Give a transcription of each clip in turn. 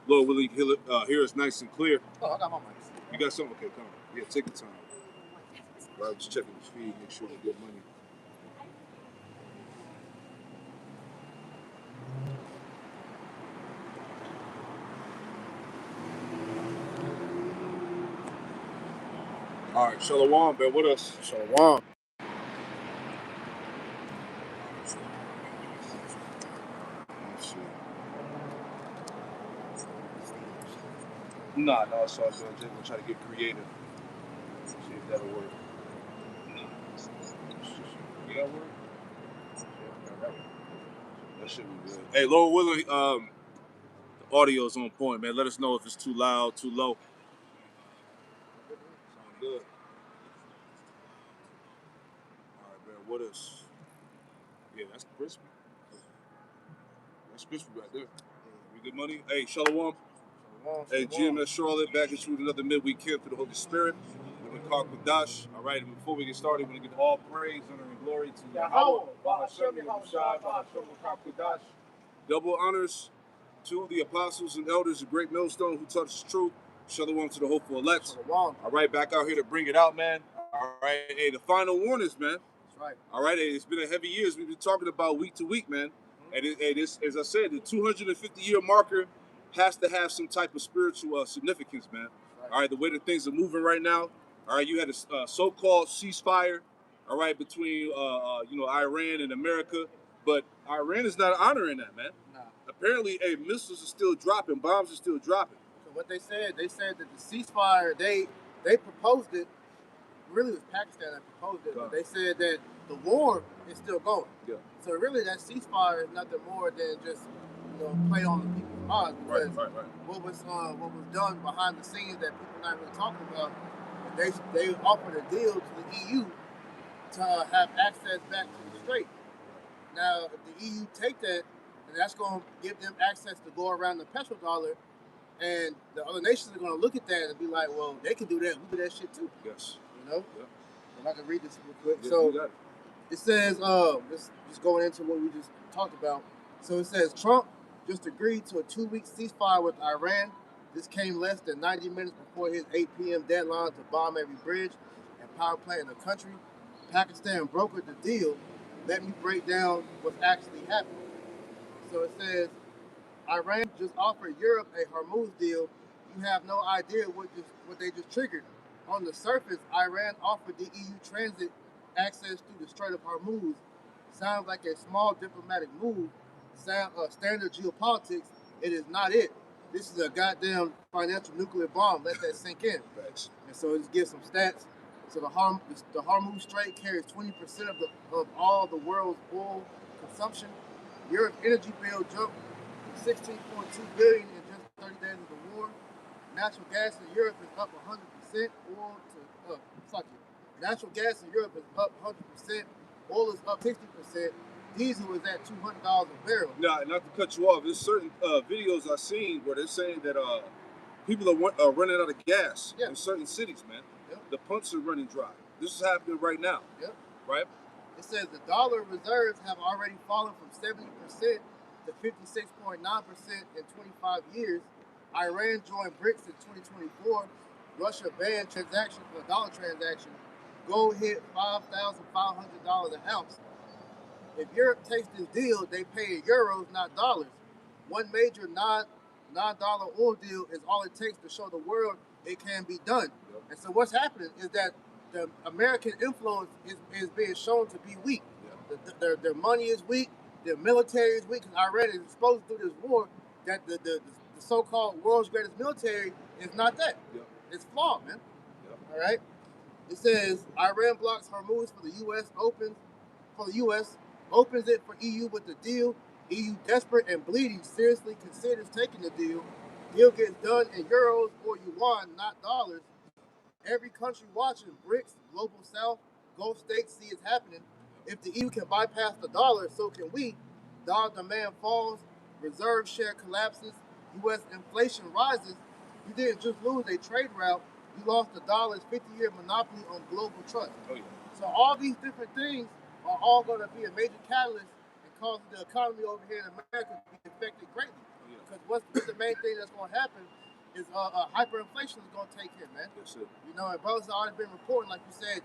Lord willing, hear us nice and clear. Oh, I got my mic. You got something? Okay, come on. Yeah, take your time. Right, just checking his feed, make sure we get money. All right, Shalom, bear with us. Shalom. Nah, it's all good. Just gonna try to get creative. See if that'll work. Yeah, that work? That should be good. Hey, Lord willing, the audio's on point, man. Let us know if it's too loud, too low. Sound good. All right, bear with us. Yeah, that's crispy. That's crispy right there. We good money? Hey, Shalom. Hey, GMS Charlotte, back at you with another midweek camp for the Holy Spirit. We're in Karkadash. All right, and before we get started, we're going to give all praise, honor, and glory to Yahweh. Double honors to the apostles and elders of Great Millstone who taught us the truth. Shalom to the hopeful elect. All right, back out here to bring it out, man. All right, hey, the final warnings, man. That's right. All right, hey, it's been a heavy year. We've been talking about week to week, man. And this, as I said, the 250-year marker has to have some type of spiritual significance, man. Right. All right, the way that things are moving right now. All right, you had a so-called ceasefire, all right, between Iran and America, but Iran is not honoring that, man. Nah. Apparently, missiles are still dropping, bombs are still dropping. So what they said that the ceasefire they proposed it. Really, it was Pakistan that proposed it, but they said that the war is still going. Yeah. So really, that ceasefire is nothing more than just play on the people's minds. Because Right. what was done behind the scenes that people not really talking about, they offered a deal to the EU to have access back to the Strait. Now, if the EU take that, then that's going to give them access to go around the petrodollar, and the other nations are going to look at that and be like, well, they can do that. We do that shit too. Yes. Yeah. And I can read this real quick. Yeah, so it says, just going into what we just talked about. So it says Trump just agreed to a 2-week ceasefire with Iran. This came less than 90 minutes before his 8 p.m. deadline to bomb every bridge and power plant in the country. Pakistan brokered the deal. Let me break down what's actually happening. So it says Iran just offered Europe a Hormuz deal. You have no idea what they just triggered. On the surface, Iran offered the EU transit access through the Strait of Hormuz. Sounds like a small diplomatic move. Standard geopolitics. It is not it. This is a goddamn financial nuclear bomb. Let that sink in. Thanks. And so just give some stats. So the Hormuz Strait carries 20% of all the world's oil consumption. Europe's energy bill jumped 16.2 billion in just 30 days of the war. Natural gas in Europe is up 100%. Natural gas in Europe is up 100%. Oil is up 60%. Diesel is at $200 a barrel. Now, not to cut you off, there's certain videos I've seen where they're saying that people are running out of gas in certain cities, man. Yep. The pumps are running dry. This is happening right now. Yep. Right? It says the dollar reserves have already fallen from 70% to 56.9% in 25 years. Iran joined BRICS in 2024. Russia banned transactions for a dollar transaction. Gold hit $5,500 an ounce. If Europe takes this deal, they pay in euros, not dollars. One major non-dollar oil deal is all it takes to show the world it can be done. Yep. And so what's happening is that the American influence is being shown to be weak. Yep. Their money is weak. Their military is weak. Because Iran is exposed through this war that the so-called world's greatest military is not that. Yep. It's flawed, man. Yep. All right. It says Iran blocks Hormuz for the U.S. opens it for EU with the deal. EU desperate and bleeding seriously considers taking the deal. Deal gets done in euros or yuan, not dollars. Every country watching, BRICS, Global South, Gulf states see it's happening. If the EU can bypass the dollar, so can we. Dollar demand falls, reserve share collapses, U.S. inflation rises. You didn't just lose a trade route, you lost the dollar's 50-year monopoly on global trust. Oh, yeah. So all these different things are all going to be a major catalyst and cause the economy over here in America to be affected greatly. Oh, yeah. because what's the main thing that's going to happen is hyperinflation is going to take him, man. That's it. You know, and brothers have already been reporting, like you said,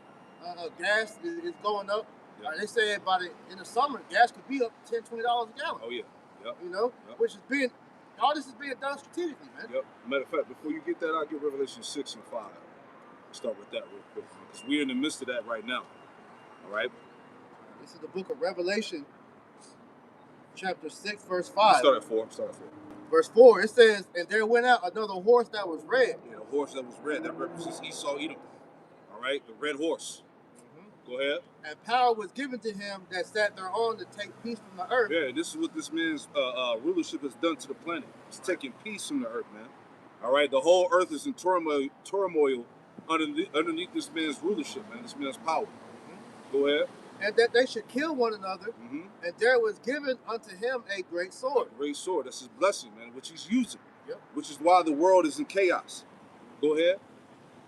gas is going up. Yep. They said in the summer, gas could be up $10, $20 a gallon. Oh yeah. Yep. You know, Yep. which is all this is being done strategically, man. Yep. Matter of fact, before you get that, I'll get Revelation 6 and 5. Start with that real quick, because we're in the midst of that right now. All right. This is the book of Revelation, chapter 6, verse 5. Start at 4. Verse 4, it says, "And there went out another horse that was red." Yeah, the horse that was red, that represents Esau, Edom. All right, the red horse. Go ahead. "And power was given to him that sat thereon to take peace from the earth." Yeah, this is what this man's rulership has done to the planet. It's taking peace from the earth, man. All right, the whole earth is in turmoil underneath this man's rulership, man. This man's power. Go ahead. "And that they should kill one another. Mm-hmm. And there was given unto him a great sword." Great sword. That's his blessing, man, which he's using. Yep. Which is why the world is in chaos. Go ahead.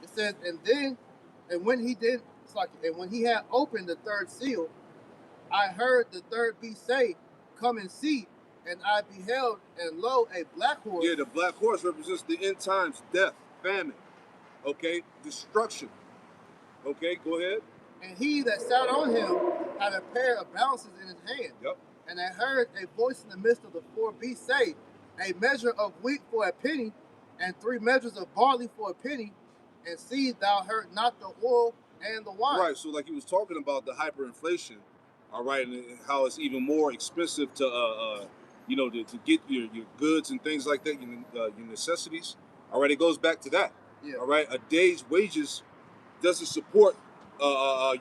It says, and when he had opened the third seal, I heard the third beast say, "Come and see." And I beheld, and lo, a black horse. Yeah, the black horse represents the end times, death, famine, okay, destruction. Okay, go ahead. And he that sat on him had a pair of balances in his hand. Yep. And I heard a voice in the midst of the four beasts say, "A measure of wheat for a penny, and 3 measures of barley for a penny, and see thou hurt not the oil and the wine." Right, so like he was talking about the hyperinflation, all right, and how it's even more expensive to, to get your goods and things like that, your necessities. All right, it goes back to that. Yeah. All right, a day's wages doesn't support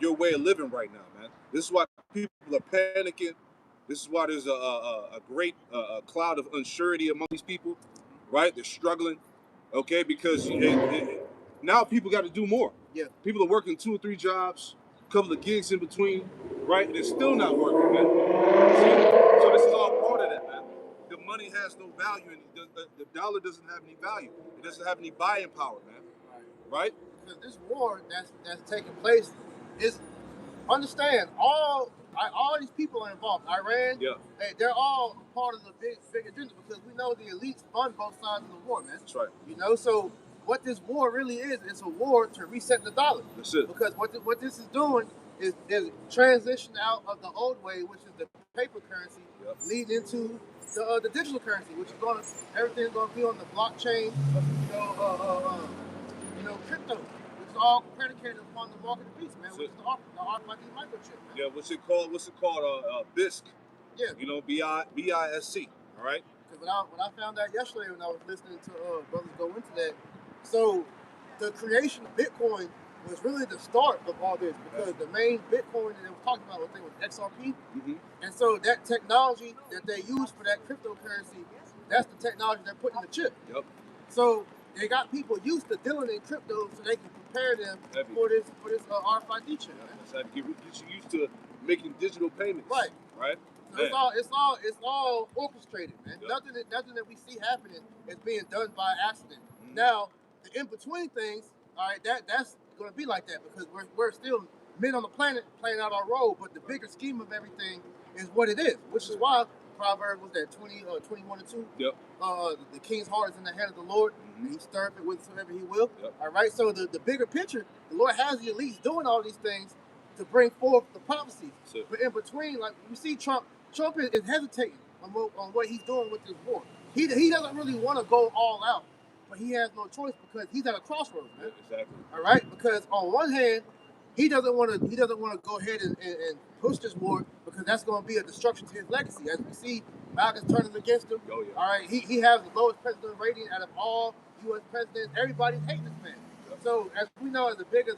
your way of living right now, man. This is why people are panicking. This is why there's a great cloud of uncertainty among these people, right? They're struggling, okay, because now people got to do more. Yeah. People are working 2 or 3 jobs, a couple of gigs in between, right? And it's still not working, man. So this is all part of that, man. The money has no value, and the dollar doesn't have any value. It doesn't have any buying power, man. Right? Because this war that's taking place is, understand, all these people are involved. Iran, Yeah. they're all part of the big agenda, because we know the elites fund both sides of the war, man. That's right. You know, so what this war really is, it's a war to reset the dollar. That's it. Because what this is doing is transition out of the old way, which is the paper currency, Yep. leading into the digital currency, which is everything's going to be on the blockchain, crypto, which is all predicated upon the mark of the beast, man, That's which it. is the RFID microchip, man. Yeah, what's it called? BISC. Yeah. BISC. All right? Because when I found out yesterday, when I was listening to brothers go into that, so the creation of Bitcoin was really the start of all this, because the main Bitcoin that they were talking about, I think, was XRP. Mm-hmm. And so that technology that they use for that cryptocurrency, that's the technology they're putting in the chip. Yep. So they got people used to dealing in crypto, so they can prepare them Heavy. for this RFID chip. Yeah, Man. that's how to get you used to making digital payments. Right. Right? So it's all orchestrated, man. Yep. Nothing that we see happening is being done by accident. Mhm. Now, the in between things, all right, that's going to be like that, because we're still men on the planet playing out our role, but the bigger scheme of everything is what it is, which is why Proverbs was that 21:2. Yep. The king's heart is in the hand of the Lord, Mhm. and he stirreth it whithersoever he will. Yep. All right, so the bigger picture, the Lord has the elites doing all these things to bring forth the prophecies. That's it. But in between, like you see, Trump is hesitating on what he's doing with this war. He doesn't really want to go all out, but he has no choice, because he's at a crossroads, Yeah, man. exactly. All right, because on one hand, he doesn't want to go ahead and push this war, because that's going to be a destruction to his legacy. As we see, Malcolm's turning against him. Oh, yeah. All right, he has the lowest president rating out of all U.S. presidents. Everybody's hating this man. Yep. So as we know, as big as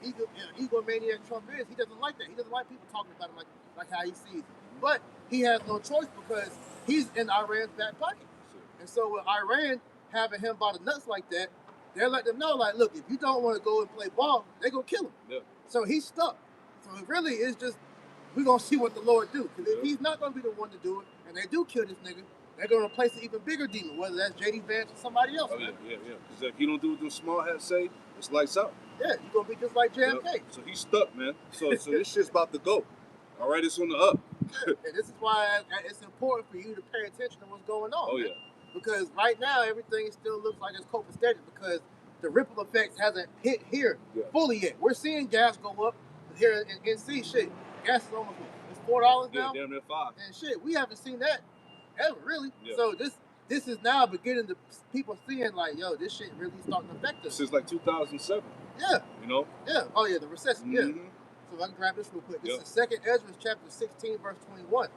egomaniac Trump is, he doesn't like that. He doesn't like people talking about him like how he sees. But he has no choice, because he's in Iran's back pocket. That's it. And so with Iran having him by the nuts like that, they're letting them know, like, look, if you don't want to go and play ball, they're going to kill him. Yeah. So he's stuck. So it really is just, we're going to see what the Lord do. Because if Yeah. he's not going to be the one to do it, and they do kill this nigga, they're going to replace an even bigger demon, whether that's J.D. Vance or somebody else. Oh, yeah, man. yeah. Because if he don't do what them small hats say, it's lights out. Yeah, you're going to be just like JFK. Yep. So he's stuck, man. So this shit's about to go. All right, it's on the up. And this is why it's important for you to pay attention to what's going on. Oh, man. yeah. because right now everything still looks like it's copacetic because the ripple effects hasn't hit here fully yet. We're seeing gas go up here in NC. Shit, gas is almost it's $4 now. Yeah, damn near $5. And shit, we haven't seen that ever really. So this is now beginning to people seeing like, yo, this shit really starting to affect us. Since like 2007. Yeah. You know? Yeah. Oh yeah, the recession. Yeah. So I can grab this real quick. This is 2nd Ezra chapter 16, verse 21.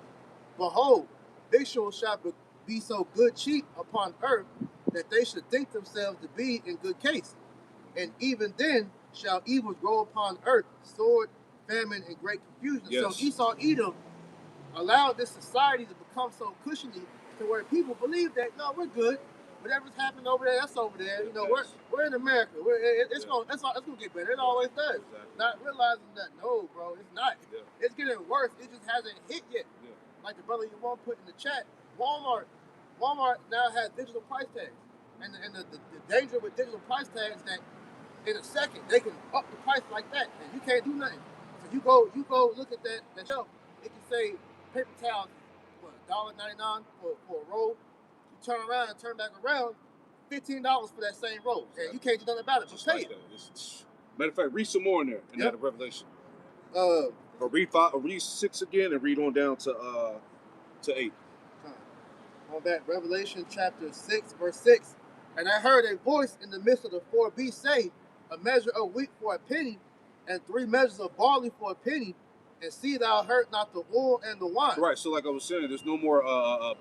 Behold, victuals shall be so good cheap upon earth that they should think themselves to be in good case. And even then shall evils grow upon earth, sword, famine, and great confusion. So Esau Edom allowed this society to become so cushiony to where people believe that, no, we're good. Whatever's happening over there, that's over there. You know, we're in America. It's gonna get better. It always does. Not realizing that, no, bro, it's not. It's getting worse. It just hasn't hit yet. Like the brother you want put in the chat, Walmart now has digital price tags, and the danger with digital price tags that in a second they can up the price like that, and you can't do nothing. So you go look at that shelf. It can say paper towels, what, $1.99 for a roll. Turn around and turn back around, $15 for that same roll, and you can't do nothing about it. Just pay it. Matter of fact, read some more in there in that Revelation. Or read 6 again and read on down to 8. On back, Revelation chapter 6, verse 6. And I heard a voice in the midst of the 4 beasts say, a measure of wheat for a penny, and 3 measures of barley for a penny, and see thou hurt not the oil and the wine. Right. So like I was saying, there's no more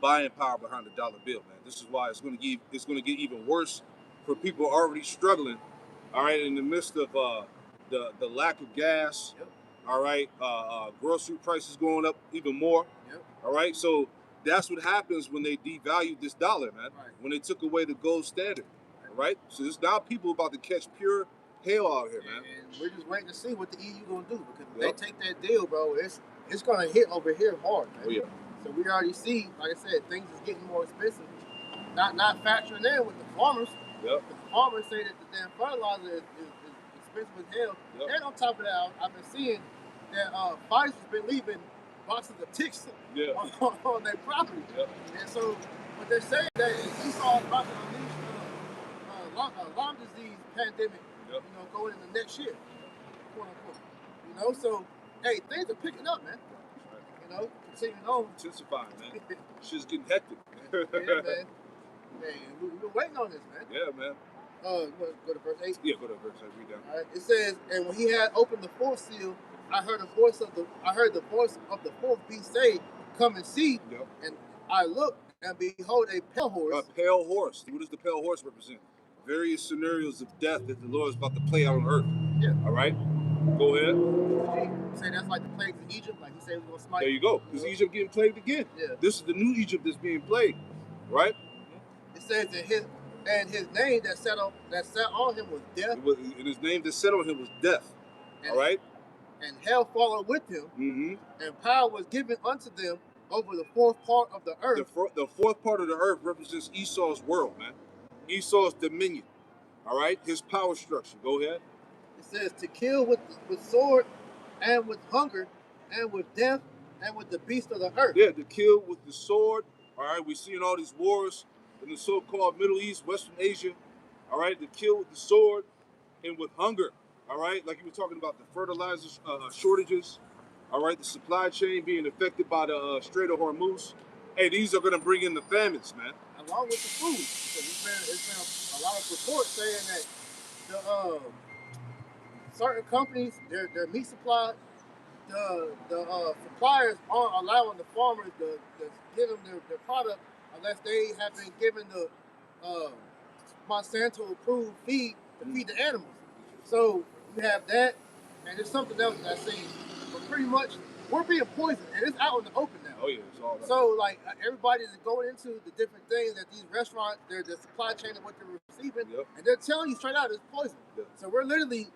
buying power behind the dollar bill, man. This is why it's going to get even worse for people already struggling. All right, in the midst of the lack of gas. All right, grocery prices going up even more. All right, so that's what happens when they devalued this dollar, man. When they took away the gold standard. All right, so there's now people about to catch pure hell out here, man. And we're just waiting to see what the EU gonna do, because if they take that deal, bro, it's gonna hit over here hard, man. Oh yeah. So we already see, like I said, things is getting more expensive. Not factoring in with the farmers. The farmers say that the damn fertilizer is expensive as hell. And on top of that, I've been seeing that Pfizer's been leaving boxes of ticks on their property. And so what they're saying that Esau is about to unleash a Lyme disease pandemic, you know, going into next year, quote unquote. You know, so hey, things are picking up, man. You know, continuing on. Intensifying, man. Shit's getting hectic. Yeah, man. Man, we've been waiting on this, man. Yeah, man. You want to go to verse 8? Yeah, go to verse 8. Read down. All right. It says, and when he had opened the 4th seal, I heard the voice of the 4th beast say, "Come and see." And I looked, and behold, a pale horse. A pale horse. What does the pale horse represent? Various scenarios of death that the Lord is about to play out on earth. All right. Go ahead. You say that's like the plagues in Egypt, like he said he was gonna smite. There you go. Because Egypt getting plagued again. This is the new Egypt that's being plagued, right? It says that his name that sat on him was death. And his name that sat on him was death. All right. And hell followed with him. And power was given unto them over the 4th part of the earth. The 4th part of the earth represents Esau's world, man. Esau's dominion. All right. His power structure. Go ahead. It says to kill with sword and with hunger and with death and with the beast of the earth. Yeah, to kill with the sword. All right, we're seeing all these wars in the so-called Middle East, Western Asia. All right, to kill with the sword and with hunger. All right, like you were talking about the fertilizer shortages. All right, the supply chain being affected by the Strait of Hormuz. Hey, these are going to bring in the famines, man. Along with the food, because it's been a lot of reports saying that the certain companies, their meat supply, the suppliers aren't allowing the farmers to give them their product unless they have been given the Monsanto approved feed to feed the animals. So you have that, and there's something else that I seen. But pretty much, we're being poisoned, and it's out in the open now. Oh yeah, it's all that. So like everybody's going into the different things that these restaurants, their supply chain of what they're receiving, and they're telling you straight out it's poison. So we're literally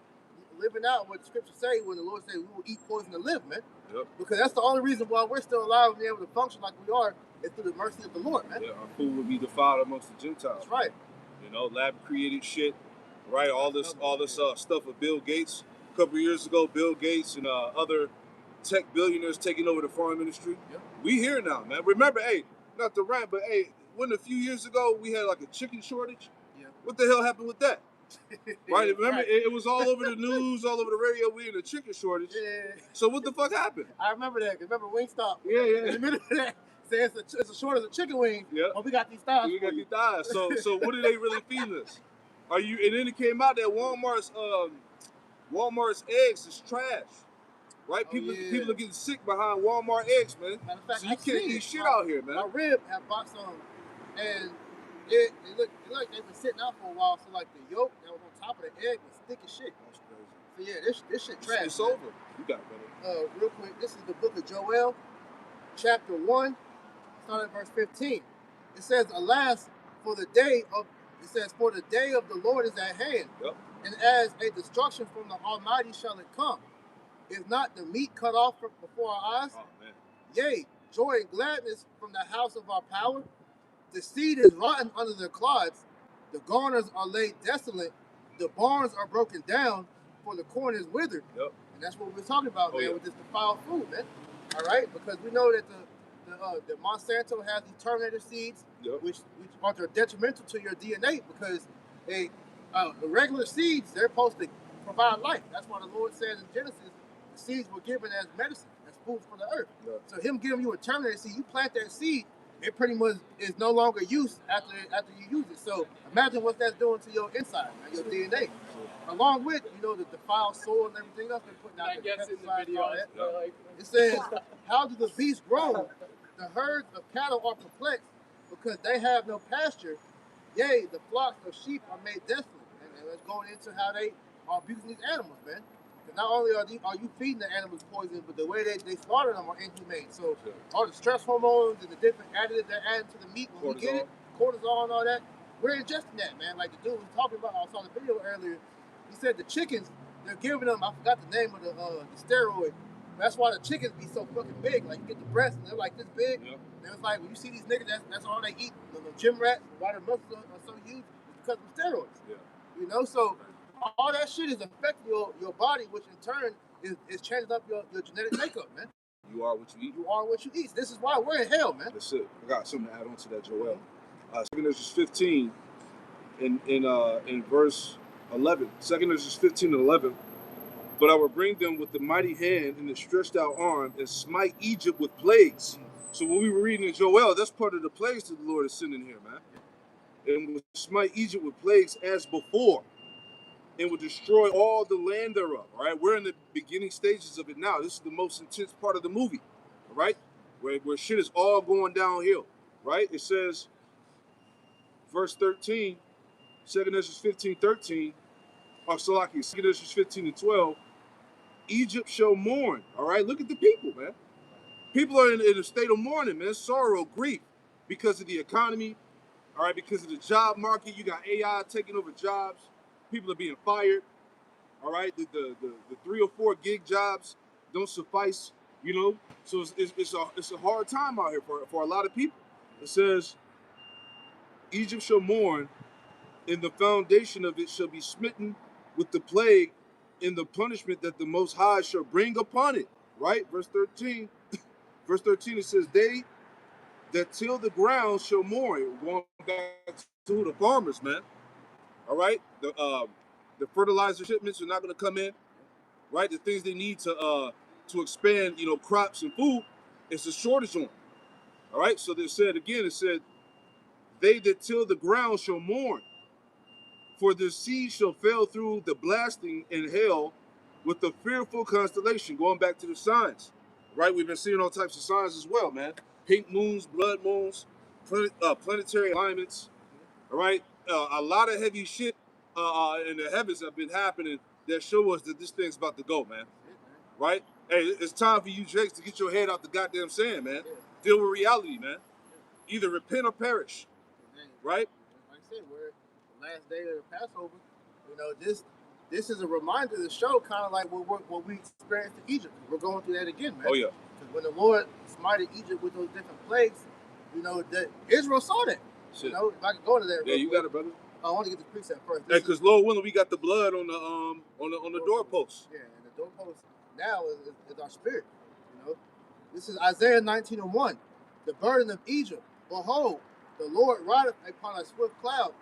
living out what the scriptures say when the Lord said we will eat poison to live, man. Because that's the only reason why we're still alive and able to function like we are is through the mercy of the Lord, man. Our food will be defiled amongst the Gentiles. That's right. You know, lab created shit, right? All this stuff of Bill Gates. A couple of years ago, Bill Gates and other tech billionaires taking over the foreign ministry. We here now, man. Remember, hey, not to rant, but hey, when a few years ago we had like a chicken shortage? Yeah. What the hell happened with that? Right? Remember, Right. it was all over the news, all over the radio. We in a chicken shortage. Yeah. So what the fuck happened? I remember that. Remember Wingstop? Yeah, yeah. In the middle of that, say it's a shortage of chicken wings. Yeah. Oh, we got these thighs. We for got you. these thighs. So what are they really feeding us? Are you? And then it came out that Walmart's eggs is trash. Right? Oh, People yeah. people are getting sick behind Walmart eggs, man. Matter of fact, So you I can't seen eat it. shit My- out here, man. My rib had bought some, and it looked like they've been sitting out for a while. So like the yolk that was on top of the egg was thick as shit. That's crazy. So yeah, this shit trash. It's man. over. You got it, brother. Real quick, this is the book of Joel, chapter 1, starting at verse 15. It says, Alas, for the day of the Lord is at hand, Yep. and as a destruction from the Almighty shall it come. Is not the meat cut off from before our eyes? Oh man. Yea, joy and gladness from the house of our power. The seed is rotten under their clods. The garners are laid desolate. The barns are broken down, for the corn is withered. Yep. And that's what we're talking about, Oh, man, yeah. with this defiled food, man. All right, because we know that the Monsanto has these Terminator seeds, Yep. which are detrimental to your DNA because the regular seeds, they're supposed to provide life. That's why the Lord says in Genesis, the seeds were given as medicine, as food for the earth. Yep. So him giving you a Terminator seed, you plant that seed, it pretty much is no longer used after you use it. So imagine what that's doing to your inside, man, your DNA. Along with, the defiled soil and everything else they're putting out I there. guess in the pesticides and video, all that. like, It says, how do the beasts grow? The herds of cattle are perplexed because they have no pasture. Yea, the flocks of sheep are made desolate. And let's go into how they are abusing these animals, man. 'Cause not only are you feeding the animals poison, but the way they slaughter them are inhumane. So all the stress hormones and the different additives they're adding to the meat when we get it, cortisol and all that, we're ingesting that, man. Like the dude was talking about, I saw the video earlier. He said the chickens, they're giving them, I forgot the name of the steroid. That's why the chickens be so fucking big. Like you get the breasts and they're like this big. Yep. And it's like when you see these niggas, that's all they eat. The gym rats, why their muscles are so huge, it's because of steroids. Yeah. So all that shit is affecting your body, which in turn is changing up your genetic makeup, man. You are what you eat. You are what you eat. This is why we're in hell, man. That's it. I got something to add on to that, Joel. 2 Ezra 15 in verse 11. 2 Ezra 15 and 11. But I will bring them with the mighty hand and the stretched out arm and smite Egypt with plagues. So when we were reading in Joel, that's part of the plagues that the Lord is sending here, man. And will smite Egypt with plagues as before, and will destroy all the land thereof. All right, we're in the beginning stages of it now. This is the most intense part of the movie, all right, where shit is all going downhill, right? It says, verse 13, 2 Ezra 15, 13, or Salaki, 2 Ezra 15 and 12, Egypt shall mourn. All right, look at the people, man. People are in a state of mourning, man. Sorrow, grief, because of the economy. All right, because of the job market. You got AI taking over jobs. People are being fired. All right, the 3 or 4 gig jobs don't suffice. So it's a hard time out here for a lot of people. It says, Egypt shall mourn, and the foundation of it shall be smitten with the plague in the punishment that the Most High shall bring upon it. Right? Verse 13. Verse 13, it says, they that till the ground shall mourn. Going back to the farmers, man. All right? The fertilizer shipments are not going to come in. Right? The things they need to expand, crops and food, it's a shortage on. All right? So it said, they that till the ground shall mourn. For the seed shall fail through the blasting in hell with the fearful constellation. Going back to the signs, right? We've been seeing all types of signs as well, man. Pink moons, blood moons, planetary alignments, all right? A lot of heavy shit in the heavens have been happening that show us that this thing's about to go, man. Right? Hey, it's time for you, Jakes, to get your head out the goddamn sand, man. Deal with reality, man. Either repent or perish, right? Like I said, we're the last day of the Passover. This is a reminder to show kind of like what we experienced in Egypt. We're going through that again, man. Oh, yeah. Because when the Lord smited Egypt with those different plagues, that Israel saw that. Shit. If I could go to that. Yeah, you got it, brother. I want to get the precept first. Hey, because Lord willing, we got the blood on the doorposts. Yeah, and the doorpost now is our spirit. This is Isaiah 19:1. The burden of Egypt. Behold, the Lord rideth upon a swift cloud,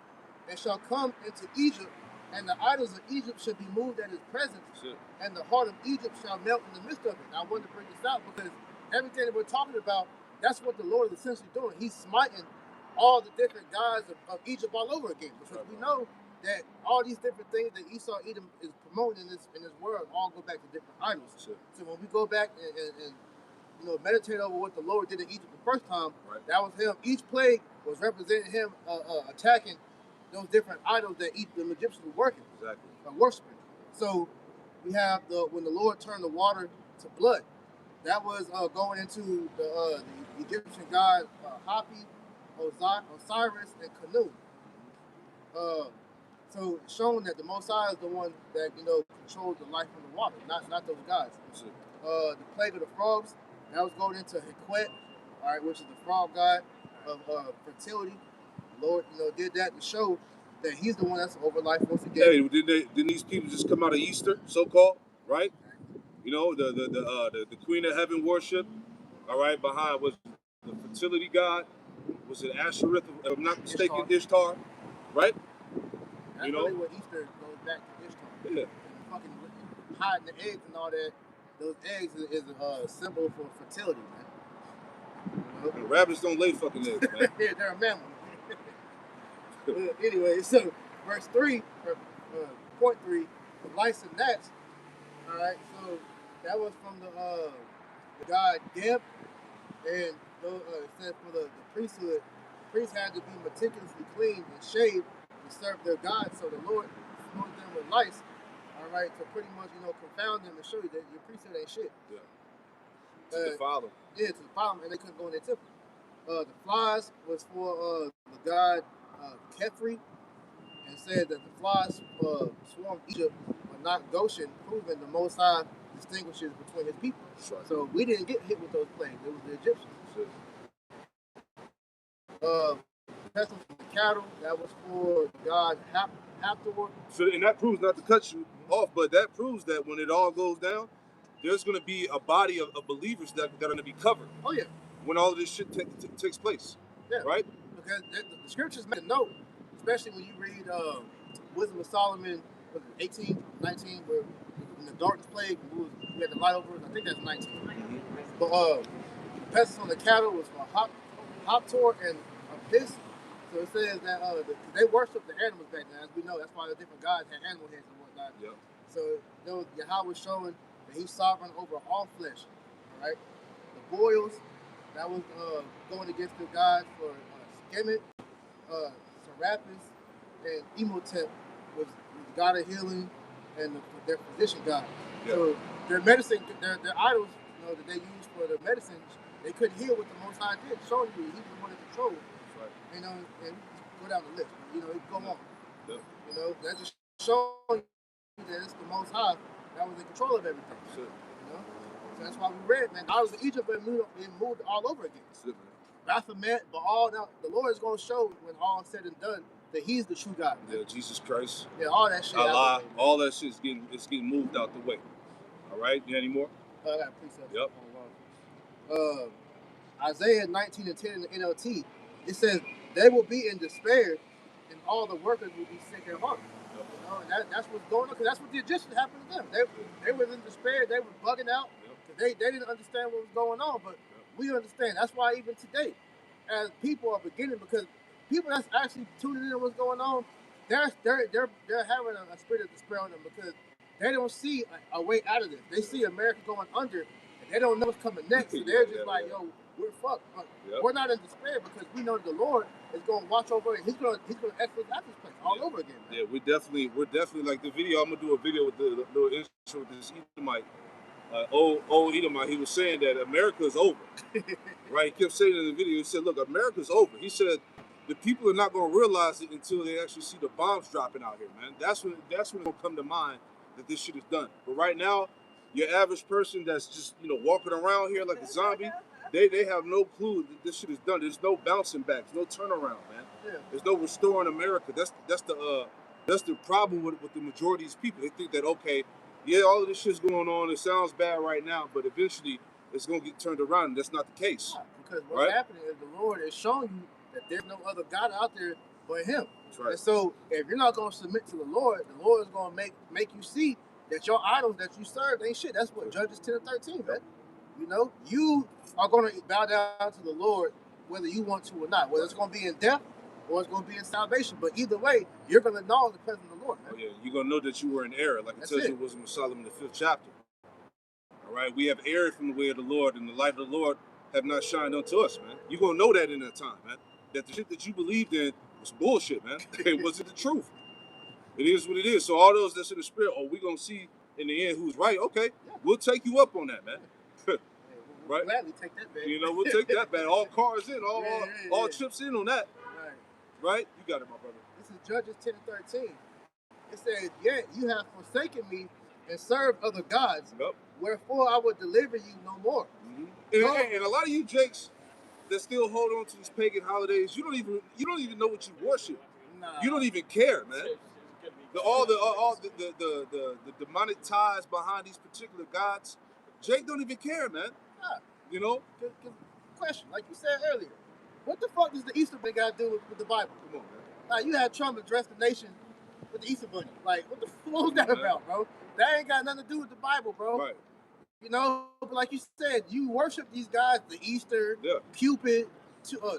and shall come into Egypt, and the idols of Egypt shall be moved at his presence, and the heart of Egypt shall melt in the midst of it. Now, I wanted to bring this out because everything that we're talking about, that's what the Lord is essentially doing. He's smiting all the different gods of Egypt all over again, because we know that all these different things that Esau Edom is promoting in this world all go back to different idols. So when we go back and meditate over what the Lord did in Egypt the first time, that was him. Each plague was representing him attacking those different idols that the Egyptians were worshiping. So we have when the Lord turned the water to blood. That was going into the Egyptian god Hapi, Osiris, and Kanu. So it's showing that the Most High is the one that controls the life from the water, not those gods. The plague of the frogs, that was going into Hequet, all right, which is the frog god of fertility. The Lord, did that to show that he's the one that's over life once again. Hey, didn't these people just come out of Easter, so-called, right? The Queen of Heaven worship, all right, behind was the fertility god, was it Ashereth, if I'm not mistaken, Ishtar, right? That's really what Easter goes back to Ishtar. Yeah. And fucking hiding the eggs and all that. Those eggs is a symbol for fertility, man. And rabbits don't lay fucking eggs, man. Yeah, they're a mammal. Anyway, so verse 3, point 3, the lice and gnats. All right, so that was from the god Geb, and it said for the priesthood, the priests had to be meticulously clean and shaved to serve their God. So the Lord smote them with lice, all right, to pretty much confound them and show you that your priesthood ain't shit. Yeah. To defile them. Yeah, to defile them, and they couldn't go in their temple. The flies was for the god Kefri, and said that the flies swarmed Egypt, but not Goshen, proving the Most High distinguishes between his people. Right. So we didn't get hit with those plagues; it was the Egyptians. Sure. Pestilence of the cattle, that was for God Hathor. So, and that proves, not to cut you off, but that proves that when it all goes down, there's going to be a body of believers that are going to be covered. Oh yeah. When all of this shit takes place. Yeah. Right. Because the scriptures make a note, especially when you read Wisdom of Solomon, 18, 19, where in the darkness plague, we had the light over us. I think that's 19. Mm-hmm. But pestilence on the cattle was for Hathor and Apis. So it says that they worship the animals back then. As we know, that's why the different gods had animal heads and whatnot. Yep. So Yahweh was showing that he's sovereign over all flesh. All right. The boils, that was going against the gods for Skemet, Serapis, and Imhotep was the god of healing and their physician god. Yep. So their medicine, their idols, that they used for the medicine, they couldn't heal what the Most High did, showing you he's the one that controls. And go down the list. Go on. Yeah. That just showing you that it's the Most High that was in control of everything. Sure. So that's why we read, man. I was in Egypt and moved all over again. Sure. Baphomet, Baal. Now the Lord is going to show when all is said and done that He's the true God. Man. Yeah, Jesus Christ. Yeah, all that shit. Allah, all that shit is getting moved out the way. All right. You got any more? I got a precept. Yep. Isaiah 19 and 10 in the NLT. It says, they will be in despair, and all the workers will be sick at heart. And that's what's going on, because that's what the Egyptians happened to them. They were in despair, they were bugging out, because they didn't understand what was going on, but we understand. That's why even today, as people are beginning, because people that's actually tuning in to what's going on, they're having a spirit of despair on them, because they don't see a way out of this. They see America going under, and they don't know what's coming next, so they're just like, yo, we're fucked. But we're not in despair, because we know the Lord is going to watch over it. He's going to expedite this place all over again. Man. Yeah, we're definitely like the video. I'm gonna do a video with the little intro with this Edomite, old Edomite. He was saying that America is over. Right? He kept saying in the video. He said, "Look, America's over." He said, "The people are not going to realize it until they actually see the bombs dropping out here, man. That's when it's going to come to mind that this shit is done. But right now, your average person that's just walking around here like a zombie." They have no clue that this shit is done. There's no bouncing back. There's no turnaround, man. Yeah. There's no restoring America. That's the problem with the majority of these people. They think that, okay, yeah, all of this shit's going on. It sounds bad right now, but eventually it's gonna get turned around. And that's not the case. Yeah, because what's happening is the Lord is showing you that there's no other God out there but Him. That's right. And so, if you're not going to submit to the Lord is going to make you see that your idols that you serve ain't shit. That's what Judges 10 and 13, man. You know, you are going to bow down to the Lord whether you want to or not. Whether it's going to be in death or it's going to be in salvation. But either way, you're going to know the presence of the Lord, man. Oh, yeah, you're going to know that you were in error, like it tells you in Wisdom of Solomon, the 5th chapter. All right, we have erred from the way of the Lord, and the light of the Lord have not shined unto us, man. You're going to know that in that time, man. That the shit that you believed in was bullshit, man. It wasn't the truth. It is what it is. So all those that's in the spirit, we're going to see in the end who's right. Okay, we'll take you up on that, man. We'll gladly take that, man. You know, we'll take that, man. All cars in, all chips in on that. Right? You got it, my brother. This is Judges 10 and 13. It says, yet you have forsaken me and served other gods. Yep. Wherefore I will deliver you no more. Mm-hmm. And a lot of you Jakes that still hold on to these pagan holidays, you don't even know what you worship. Nah. You don't even care, man. All the demonic ties behind these particular gods, Jake don't even care, man. Nah. You know? Question, like you said earlier, what the fuck does the Easter Bunny got to do with the Bible? Come on, man. Like, you had Trump address the nation with the Easter Bunny. Like, what the fuck was that about, bro? That ain't got nothing to do with the Bible, bro. Right. You know, but like you said, you worship these guys, the Easter, Cupid,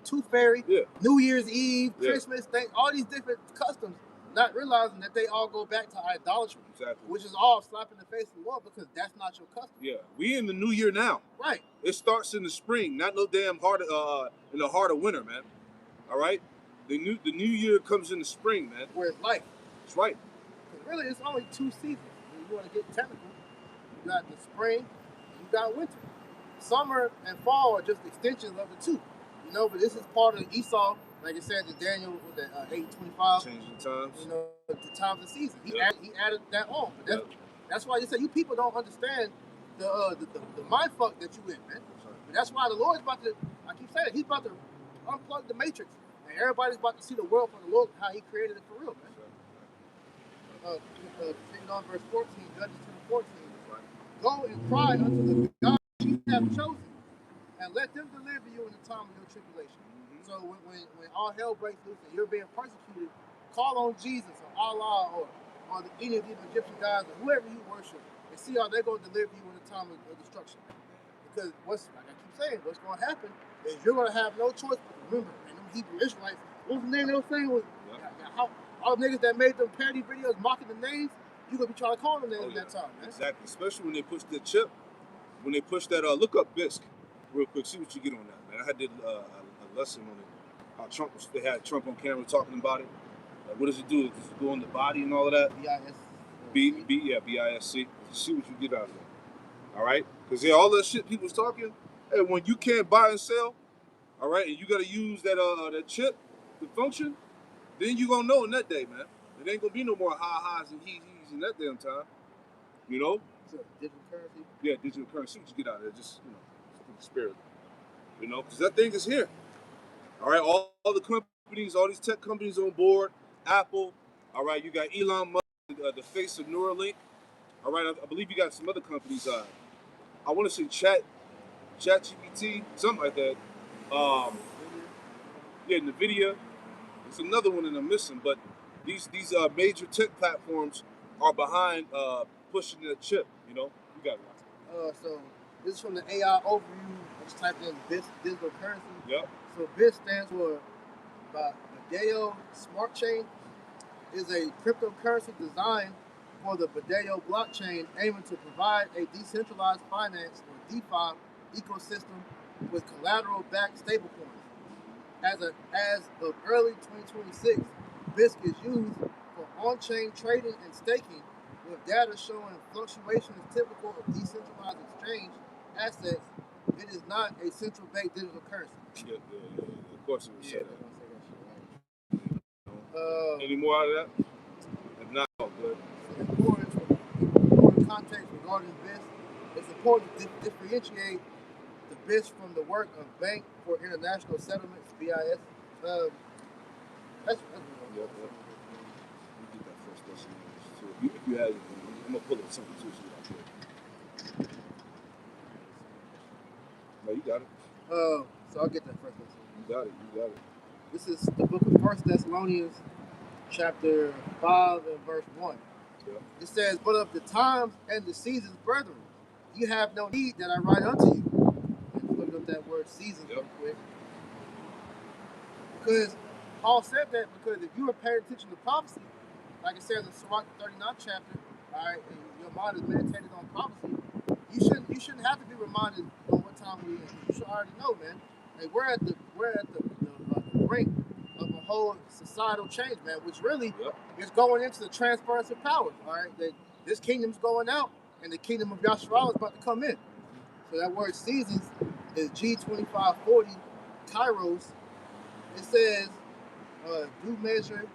Tooth Fairy, New Year's Eve, Christmas, all these different customs, not realizing that they all go back to idolatry. Exactly. Which is all slap in the face of the Lord because that's not your custom. Yeah, we in the new year now. Right. It starts in the spring, not no damn heart in the heart of winter, man. All right. The new year comes in the spring, man. Where it's light. That's right. Because really, it's only 2 seasons. When you want to get technical, you got the spring, and you got winter. Summer and fall are just extensions of the two. You know, but this is part of Esau. Like it said in Daniel, was that 8:25? Changing times. You know, the times of season. He added that on. But that's why you say you people don't understand the mind fuck that you in, man. But that's why the Lord's about to, I keep saying, He's about to unplug the matrix. And everybody's about to see the world from the Lord, how He created it for real, man. Taking on verse 14, Judges 2:14. Go and cry unto the God you have chosen, and let them deliver you in the time of your tribulation. So when all hell breaks loose and you're being persecuted, call on Jesus or Allah or any of these Egyptian gods or whoever you worship, and see how they're going to deliver you in the time of destruction. Because like I keep saying, what's going to happen is you're going to have no choice but to remember. And them Hebrew Israelites, what was the name they were saying was all the niggas that made them parody videos mocking the names, you're going to be trying to call them names that time, man. Exactly. Especially when they push the chip, when they push that, look up Bisc real quick, see what you get on that, man. I did a lesson on it. They had Trump on camera talking about it. What does it do? Does it go on the body and all of that? BISC. See what you get out of it. All right? Because all that shit people's talking, hey, when you can't buy and sell, all right, and you got to use that chip to function, then you going to know in that day, man. It ain't going to be no more highs and he's in that damn time. You know? So, digital currency? Yeah, digital currency. What you get out of it? Just, the spirit. You know? Because that thing is here. All right? All the companies, all these tech companies on board. Apple. All right? You got Elon Musk, the face of Neuralink. All right? I believe you got some other companies. I want to say ChatGPT, something like that. NVIDIA. There's another one that I'm missing, but these major tech platforms are behind pushing the chip. You know, you got it. So this is from the AI overview. I just typed in BIS, digital currency. Yep. So BIS stands for Badeo Smart Chain. Is a cryptocurrency designed for the Badeo blockchain, aiming to provide a decentralized finance or DeFi ecosystem with collateral-backed stablecoins. As of early 2026, BISC is used for on-chain trading and staking, with data showing fluctuations typical of decentralized exchange assets. It is not a central bank digital currency. Yeah. Of course, it would say that. Any more out of that? If not, good. Important context regarding BIS. It's important to differentiate the BIS from the work of Bank for International Settlements, BIS. That's You get that first lesson too. If you have it, I'm gonna pull up something too. So no, you got it. So I'll get that first lesson. You got it. This is the book of 1 Thessalonians, chapter 5 and verse 1. Yeah. It says, "But of the times and the seasons, brethren, you have no need that I write unto you." And look up that word seasons real quick. Because Paul said that because if you were paying attention to prophecy, like it says in Sirach, the 39th chapter, all right, and your mind is meditated on prophecy, you shouldn't have to be reminded on what time we in. You should already know, man. Like we're at the brink of a whole societal change, man, which really is going into the transference of power. All right, that this kingdom's going out, and the kingdom of Yasharal is about to come in. So that word seasons is G2540 Kairos. It says, do measure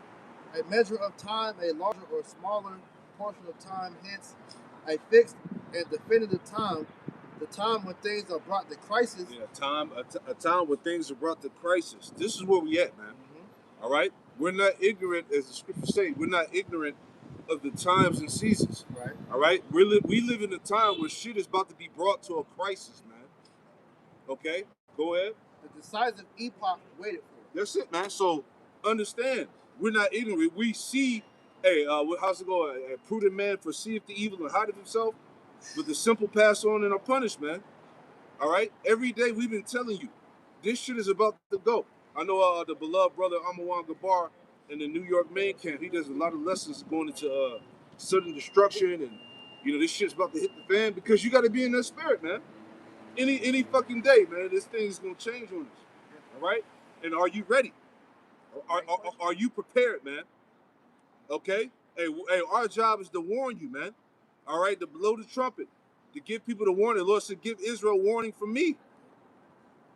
a measure of time, a larger or smaller portion of time, hence a fixed and definitive time, the time when things are brought to crisis. Yeah, a time when things are brought to crisis. This is where we at, man. All right? We're not ignorant, as the scriptures say, we're not ignorant of the times and seasons. Right. All right? We live in a time where shit is about to be brought to a crisis, man. Okay? Go ahead. The decisive epoch waited for. That's it, man. So understand, we're not ignorant. We see, hey, how's it go? A prudent man perceiveth the evil and hideth himself, but the simple pass on and are punished, man. All right? Every day we've been telling you, this shit is about to go. I know the beloved brother Amawan Gabar in the New York main camp, he does a lot of lessons going into sudden destruction, and you know this shit's about to hit the fan because you got to be in that spirit, man. Any fucking day, man, this thing's gonna change on us. All right? And are you ready? Are you prepared, man? Okay? Hey, our job is to warn you, man. All right? To blow the trumpet, to give people the warning. The Lord said, give Israel warning from me.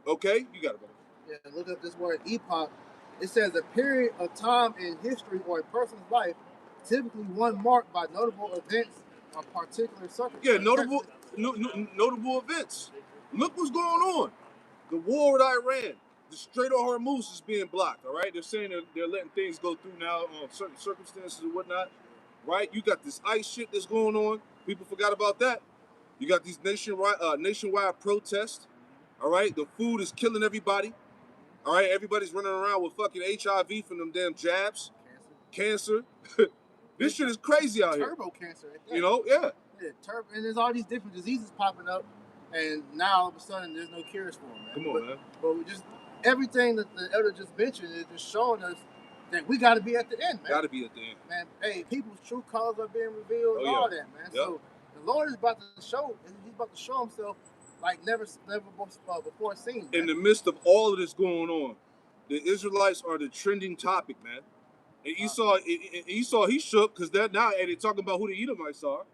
Okay? You got it, brother. Yeah, look up this word epoch. It says a period of time in history or a person's life, typically one marked by notable events or particular circumstances. Yeah, notable events. Look what's going on. The war with Iran. The Strait of Hormuz is being blocked, all right? They're saying they're letting things go through now on certain circumstances and whatnot, right? You got this ICE shit that's going on. People forgot about that. You got these nationwide protests, all right? The food is killing everybody, all right? Everybody's running around with fucking HIV from them damn jabs. Cancer. This shit is crazy out here. Turbo cancer. You know, yeah. And there's all these different diseases popping up, and now all of a sudden there's no cures for them, man. Come on, man. But we just everything that the elder just mentioned is just showing us that we got to be at the end, man. Got to be at the end, man. Hey, people's true colors are being revealed and all that, man. So the Lord is about to show. He's about to show himself like never before seen. Man. In the midst of all of this going on, the Israelites are the trending topic, man. And Esau, he shook because they're talking about who the Edomites are.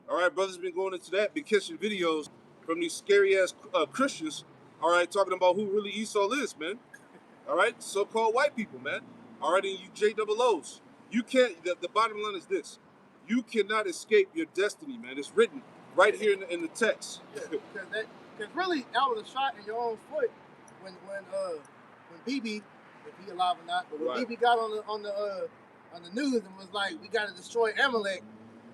All right, brothers been going into that, been catching videos from these scary ass Christians. All right, talking about who really Esau is, man. All right, so-called white people, man. All right, and you JOOs. You can't. The bottom line is this: you cannot escape your destiny, man. It's written right here in the text. Because really, that was a shot in your own foot when BB, if he alive or not, but when BB got on the news and was like, we got to destroy Amalek.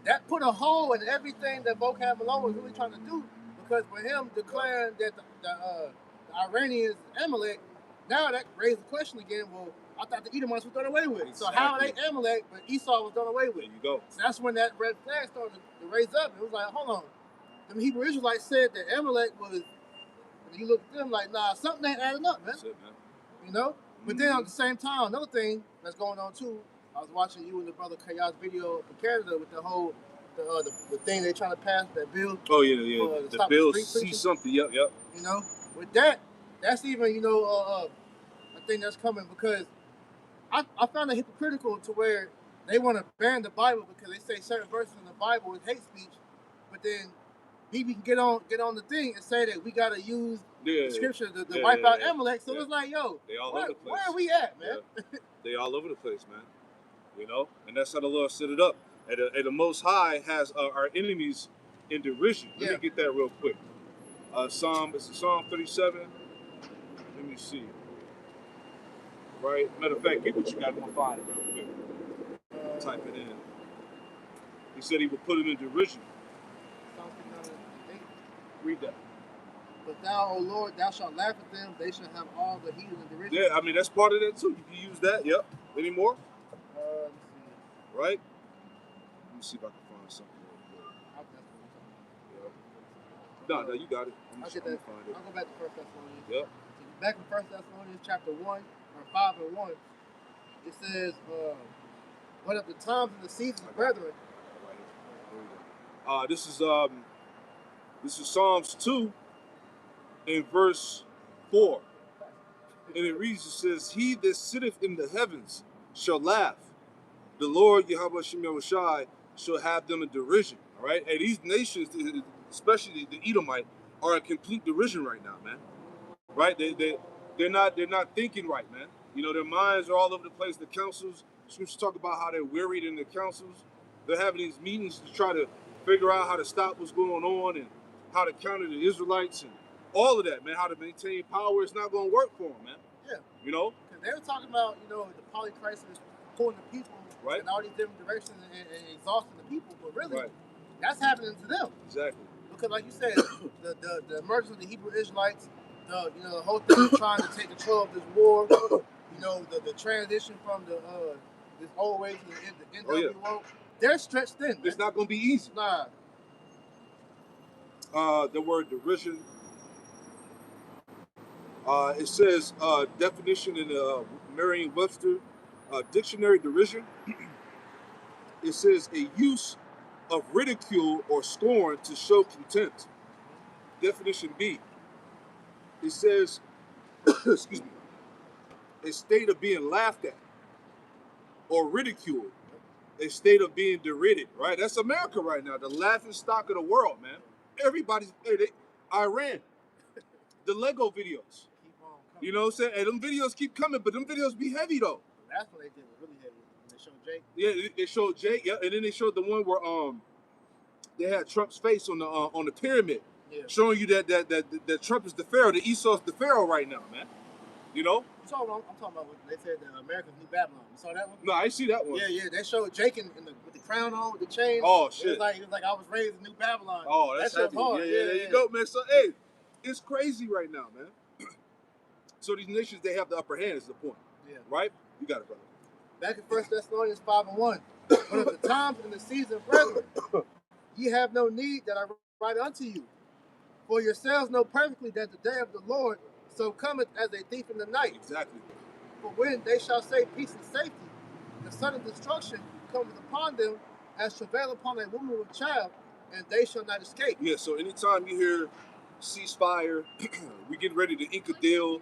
That put a hole in everything that Vocab Malone was really trying to do, because with him declaring that the Iranians Amalek, now that raised the question again. Well, I thought the Edomites was done away with. Exactly. So how are they Amalek, but Esau was done away with? There you go. So that's when that red flag started to raise up. It was like, hold on. The Hebrew Israelites said that Amalek was, when you look at them like, nah, something ain't adding up, man. That's it, man. You know? But then at the same time, another thing that's going on too, I was watching you and the brother Kayaz video in Canada with the whole, the thing they trying to pass, that bill. Oh, yeah. The bill see something, yep. You know? With that, that's even, you know, a thing that's coming, because I found it hypocritical to where they want to ban the Bible because they say certain verses in the Bible is hate speech, but then BB can get on the thing and say that we got to use the scripture to wipe out Amalek. So it's like, yo, they all over the place. Where are we at, man? Yeah. They all over the place, man. You know, and that's how the Lord set it up. And the Most High has our enemies in derision. Let me get that real quick. Psalm 37. Let me see. Right? Matter of fact, get what you got. I'm going to find it real quick. Type it in. He said he would put him in derision. Read that. But thou, O Lord, thou shalt laugh at them. They shall have all the heathen in derision. Yeah, I mean that's part of that too. You can use that. Yep. Any more? Let's see. Right. Let me see if I can find something real quick. No, you got it. I'll Find it. I'll go back to 1 Thessalonians. Yep. So back in 1 Thessalonians chapter 1, or 5 and 1, it says, what of the times and the seasons, brethren. This is Psalms 2 in verse 4. And it reads, it says, He that sitteth in the heavens shall laugh. The Lord Yahweh Shem Yahushai shall have them in derision. All right? And these nations, especially the Edomite, are in complete derision right now, man. Right? They're not thinking right, man. You know, their minds are all over the place. The councils, scriptures talk about how they're wearied in the councils. They're having these meetings to try to figure out how to stop what's going on and how to counter the Israelites and all of that, man. How to maintain power. It's not going to work for them, man. Yeah. You know? Because they were talking about, the polycrisis pulling the people right. in all these different directions and exhausting the people. But really, right. that's happening to them. Exactly. Because like you said, the emergence of the Hebrew Israelites, the whole thing of trying to take control of this war, the transition from this old way to the NWO, they're stretched thin. It's not going to be easy. Nah. The word derision. It says definition in the Merriam-Webster dictionary, derision. It says a use of ridicule or scorn to show contempt. Definition B. It says, excuse me, a state of being laughed at or ridiculed, a state of being derided, right? That's America right now, the laughing stock of the world, man. Everybody's, Iran, the Lego videos. You know what I'm saying? And them videos keep coming, but them videos be heavy, though. That's what they did, really heavy. They showed Jake. Yeah, they showed Jake, yeah, and then they showed the one where they had Trump's face on the pyramid, showing you that Trump is the pharaoh, that Esau's the pharaoh right now, man. You know? I'm talking about what they said, the America's New Babylon. You saw that one? No, I see that one. Yeah. They showed Jake with the crown on, with the chain. Oh shit! It was like I was raised in New Babylon. Oh, that's heavy. Hard. Yeah, there you go, man. So hey, it's crazy right now, man. So these nations, they have the upper hand, is the point. Yeah. Right? You got it, brother. Back in 1 Thessalonians 5 and 1. But of the times and the season, brethren, ye have no need that I write unto you. For yourselves know perfectly that the day of the Lord so cometh as a thief in the night. Exactly. For when they shall say peace and safety, the sudden destruction cometh upon them as travail upon a woman with child, and they shall not escape. Yeah, so anytime you hear ceasefire, we get ready to ink a deal,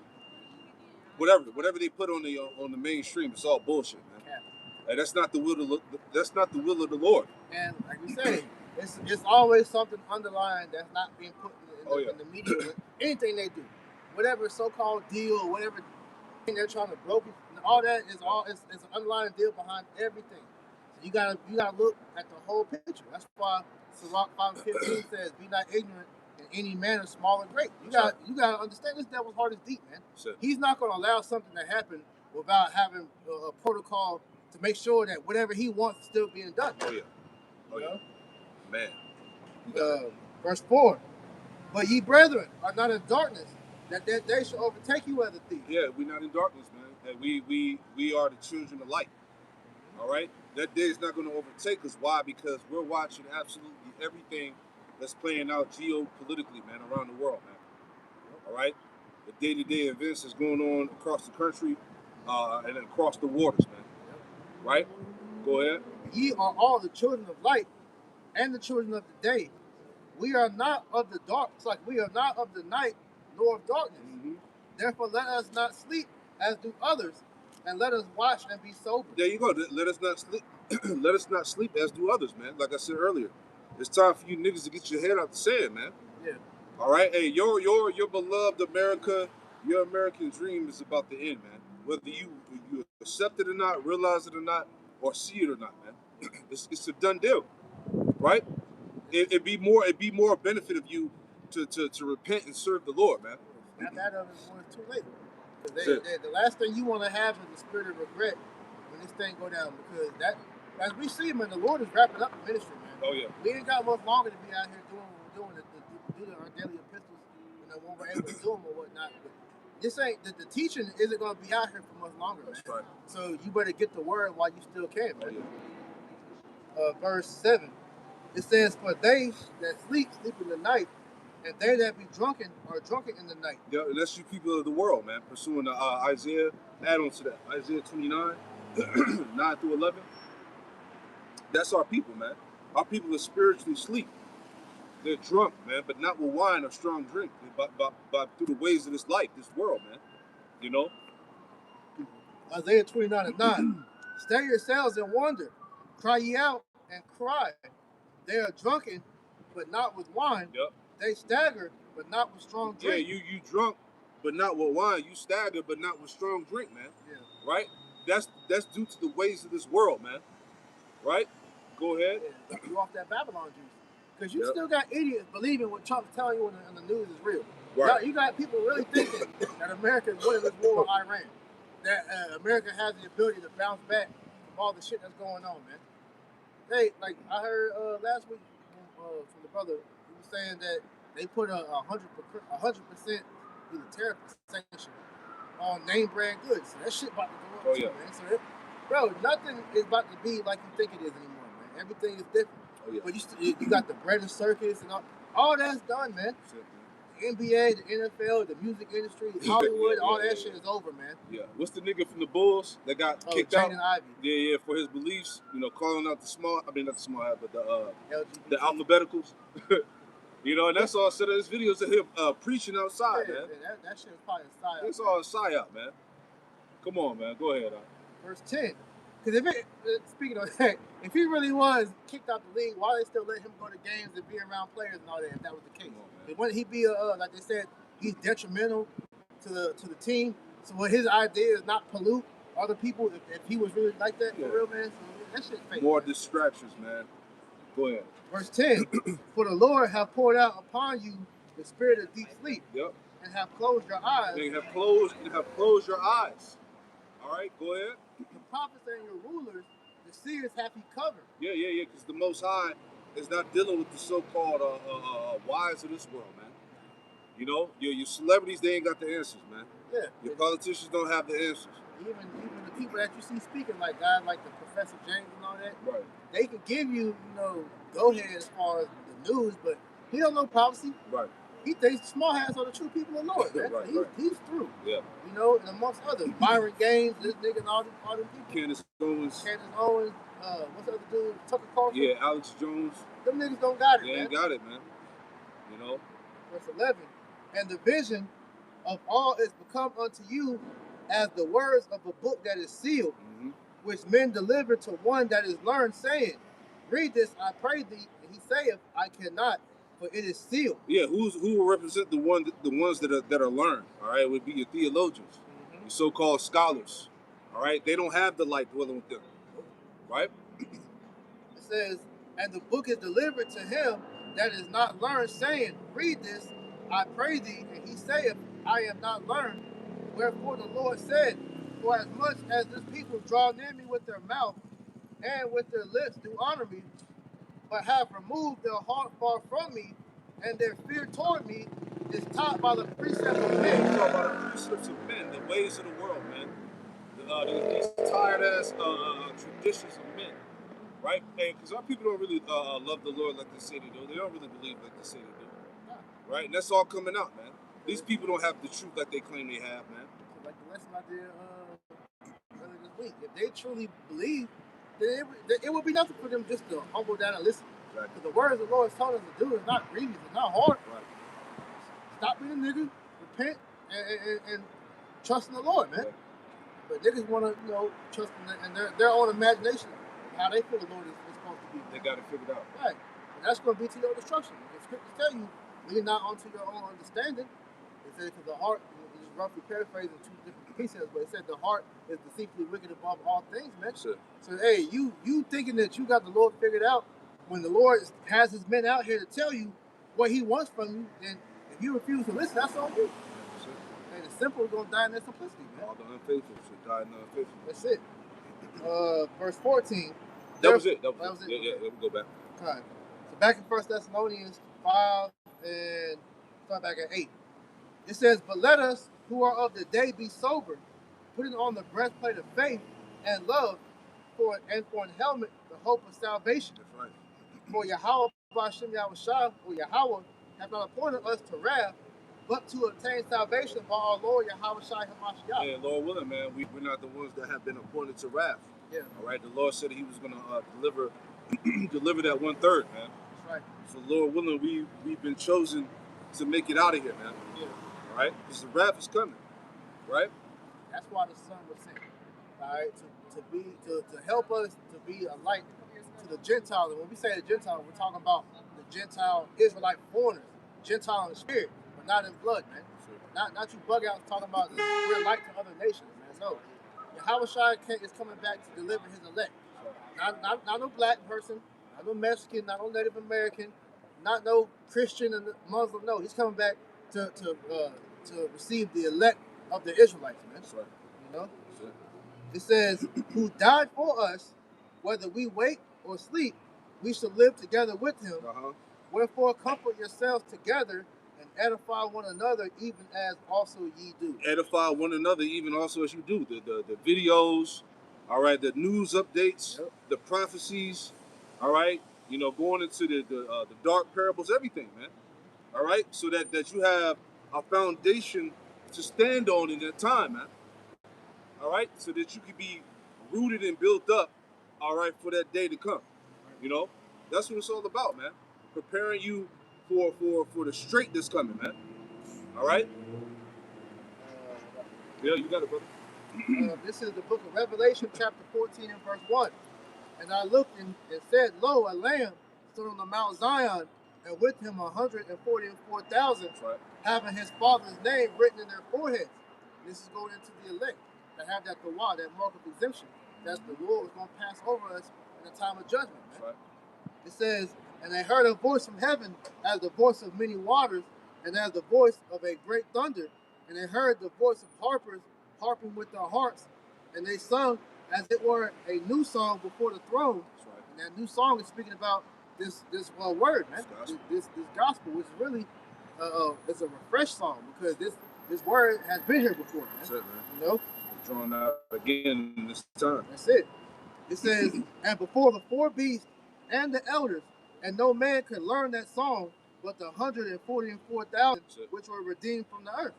whatever they put on the mainstream, it's all bullshit, man. Yeah. And that's not the will of the Lord. And like we say, it's always something underlying that's not being put in the media with anything they do. Whatever so-called deal, or whatever they're trying to broker, all that is it's an underlying deal behind everything. So you gotta look at the whole picture. That's why Sirach 5:15 says, "Be not ignorant in any manner, small or great." You gotta understand this devil's heart is deep, man. Sure. He's not gonna allow something to happen without having a protocol to make sure that whatever he wants is still being done. Oh yeah, man. Verse 4. But ye brethren are not in darkness, that day shall overtake you as a thief. Yeah, we're not in darkness, man. And we are the children of light. All right? That day is not going to overtake us. Why? Because we're watching absolutely everything that's playing out geopolitically, man, around the world, man. All right? The day-to-day events that's going on across the country and across the waters, man. Right? Go ahead. Ye are all the children of light and the children of the day. We are not of the dark. It's like we are not of the night nor of darkness. Mm-hmm. Therefore, let us not sleep as do others, and let us watch and be sober. There you go. Let us not sleep. Let us not sleep as do others, man. Like I said earlier, it's time for you niggas to get your head out the sand, man. Yeah. All right. Hey, your beloved America, your American dream is about to end, man. Whether you accept it or not, realize it or not, or see it or not, man. It's a done deal, right? It'd be more a benefit of you to repent and serve the Lord, man. Not that of it when it's too late. The last thing you want to have is the spirit of regret when this thing go down, because that, as we see, man, the Lord is wrapping up the ministry, man. Oh yeah. We ain't got much longer to be out here doing what we're doing, do our daily epistles, and when we're able to do them or whatnot. But this ain't the teaching isn't going to be out here for much longer, man. That's right. So you better get the word while you still can, man. Oh, yeah. Verse 7, it says, "For they that sleep in the night, and they that be drunken are drunken in the night." Yeah, and that's you people of the world, man. Pursuing Isaiah, add on to that. Isaiah 29, 9 through 11. That's our people, man. Our people are spiritually asleep. They're drunk, man, but not with wine or strong drink, but through the ways of this life, this world, man. You know? Isaiah 29 and 9. "Stay yourselves and wonder. Cry ye out and cry. They are drunken, but not with wine. Yep. They stagger, but not with strong drink." Yeah, you drunk, but not with wine. You stagger, but not with strong drink, man. Yeah. Right? That's due to the ways of this world, man. Right? Go ahead. Yeah. You off that Babylon juice. Because you Yep. still got idiots believing what Trump's telling you on the news is real. Right. You got people really thinking that America is winning this war with Iran. That America has the ability to bounce back from all the shit that's going on, man. Hey, like I heard last week from the brother, he was saying that they put a 100% either tariff sanction on name brand goods. So that shit about to go up too, yeah. man. So bro, nothing is about to be like you think it is anymore, man. Everything is different. Oh, yeah. But you got the bread and circus and all that's done, man. The NBA, the NFL, the music industry, Hollywood, all that shit is over, man. Yeah. What's the nigga from the Bulls that got kicked out? Jaden Ivey. Yeah, for his beliefs, calling out not the small hat, but LGBT. the alphabeticals. And that's all said of his videos of him preaching outside, man. That shit is probably a psyop. It's all a psyop, man. Come on, man. Go ahead. Verse 10. Because speaking of that, if he really was kicked out the league, why they still let him go to games and be around players and all that? If that was the case, wouldn't he be like they said, he's detrimental to the team? So what his idea is not pollute other people. If he was really like that for real, man, so that shit's fake. More man. distractions, man. Go ahead. Verse 10. "For the Lord hath poured out upon you the spirit of deep sleep, Yep. and have closed your eyes." They have closed your eyes. All right, go ahead. "The prophets and your rulers, the seers hath he covered." Yeah, because the Most High is not dealing with the so-called wise of this world, man. Your celebrities, they ain't got the answers, man. Yeah. Your politicians don't have the answers. Even the people that you see speaking, like guys like the Professor James and all that, Right. they can give you, go ahead as far as the news, but he don't know prophecy. Right. He thinks small hats are the true people of the Lord, man. Right, So he's through. Yeah. And amongst others, Byron Gaines, this nigga, and all them people. Candace Owens. What's the other dude? Tucker Carlson. Yeah, Alex Jones. Them niggas don't got it, They man. ain't got it, man. Verse 11. "And the vision of all is become unto you as the words of a book that is sealed, Mm-hmm. which men deliver to one that is learned, saying, Read this, I pray thee. And he saith, I cannot, for it is sealed." Yeah, who will represent the ones that are learned? All right, would be your theologians, your so-called scholars. All right, they don't have the light dwelling with them, right? It says, "And the book is delivered to him that is not learned, saying, Read this, I pray thee. And he saith, I am not learned. Wherefore the Lord said, For as much as this people draw near me with their mouth, and with their lips do honor me, but have removed their heart far from me, and their fear toward me is taught by the precepts of men." Talk about the precepts of men, the ways of the world, man. These tired ass traditions of men, right? And because our people don't really love the Lord like they say they do. They don't really believe like they say they do, right? And that's all coming out, man. These people don't have the truth like they claim they have, man. Like the lesson I did earlier this week. If they truly believe, then it would be nothing for them just to humble down and listen. Right. Because the words the Lord is telling us to do is not grievous, it's not hard. Right. Stop being a nigga, repent, and trust in the Lord, man. Right. But niggas want to, trust in their own imagination, how they feel the Lord is supposed to be. They got it figured out. Right. And that's going to be to your destruction. The scriptures tell you, lean not onto your own understanding. It says, because the heart, just roughly paraphrasing two different precepts, but it said the heart is deceitfully wicked above all things, man. Sure. So, hey, you thinking that you got the Lord figured out when the Lord has his men out here to tell you what he wants from you, then if you refuse to listen, that's on you. Sure. And the simple is going to die in their simplicity, man. All the unfaithful should die in the unfaithful. That's it. Verse 14. That was it. That was it. Yeah, we'll go back. Okay. So back in 1 Thessalonians 5 and start back at 8. It says, but let us who are of the day be sober, putting on the breastplate of faith and love, for an helmet the hope of salvation. That's right. For Yahweh Bashem Yahushua, or Yahweh, have not appointed us to wrath, but to obtain salvation by our Lord Yahweh Shai Hamashiach. Yeah, Lord willing, man, we're not the ones that have been appointed to wrath. Yeah. All right, the Lord said He was going to deliver deliver that 1/3, man. That's right. So, Lord willing, we've been chosen to make it out of here, man. Yeah. All right, because the wrath is coming, right? That's why the Son was sent. All right, to help us to be a light to the Gentiles. And when we say the Gentile, we're talking about the Gentile Israelite foreigners, Gentile in spirit, but not in blood, man. Sure. Not you bug out talking about we're light to other nations, man. No, Yahweh Shai is coming back to deliver His elect. Not no black person, not no Mexican, not no Native American, not no Christian and Muslim. No, He's coming back to receive the elect of the Israelites, man. That's right. You know, That's it. it says, "Who died for us, whether we wake or sleep, we shall live together with Him. Wherefore, comfort yourselves together and edify one another, even as also ye do." Edify one another, even also as you do. The videos, all right, the news updates, Yep. the prophecies, all right, you know, going into the dark parables, everything, man. All right, so that you have a foundation to stand on in that time, man. All right, so that you can be rooted and built up, all right, for that day to come. You know, that's what it's all about, man. Preparing you for the straight that's coming, man. All right. Yeah, you got it, brother. This is the book of Revelation, chapter 14 and verse 1. And I looked and said, Lo, a lamb stood on the Mount Zion, and with him 144,000, Right. having his father's name written in their foreheads. And this is going into the elect that have that Tawah, that mark of exemption, that the Lord was going to pass over us in the time of judgment. Man. Right. It says, and I heard a voice from heaven as the voice of many waters, and as the voice of a great thunder. And they heard the voice of harpers harping with their harps, and they sung as it were a new song before the throne. That's right. And that new song is speaking about this word, man. This gospel, which is really it's a refresh song, because this word has been here before, man. That's it, man. You know, Drawn out again this time. that's it. It says, and before the four beasts and the elders, and no man could learn that song but the 144,000 which were redeemed from the earth.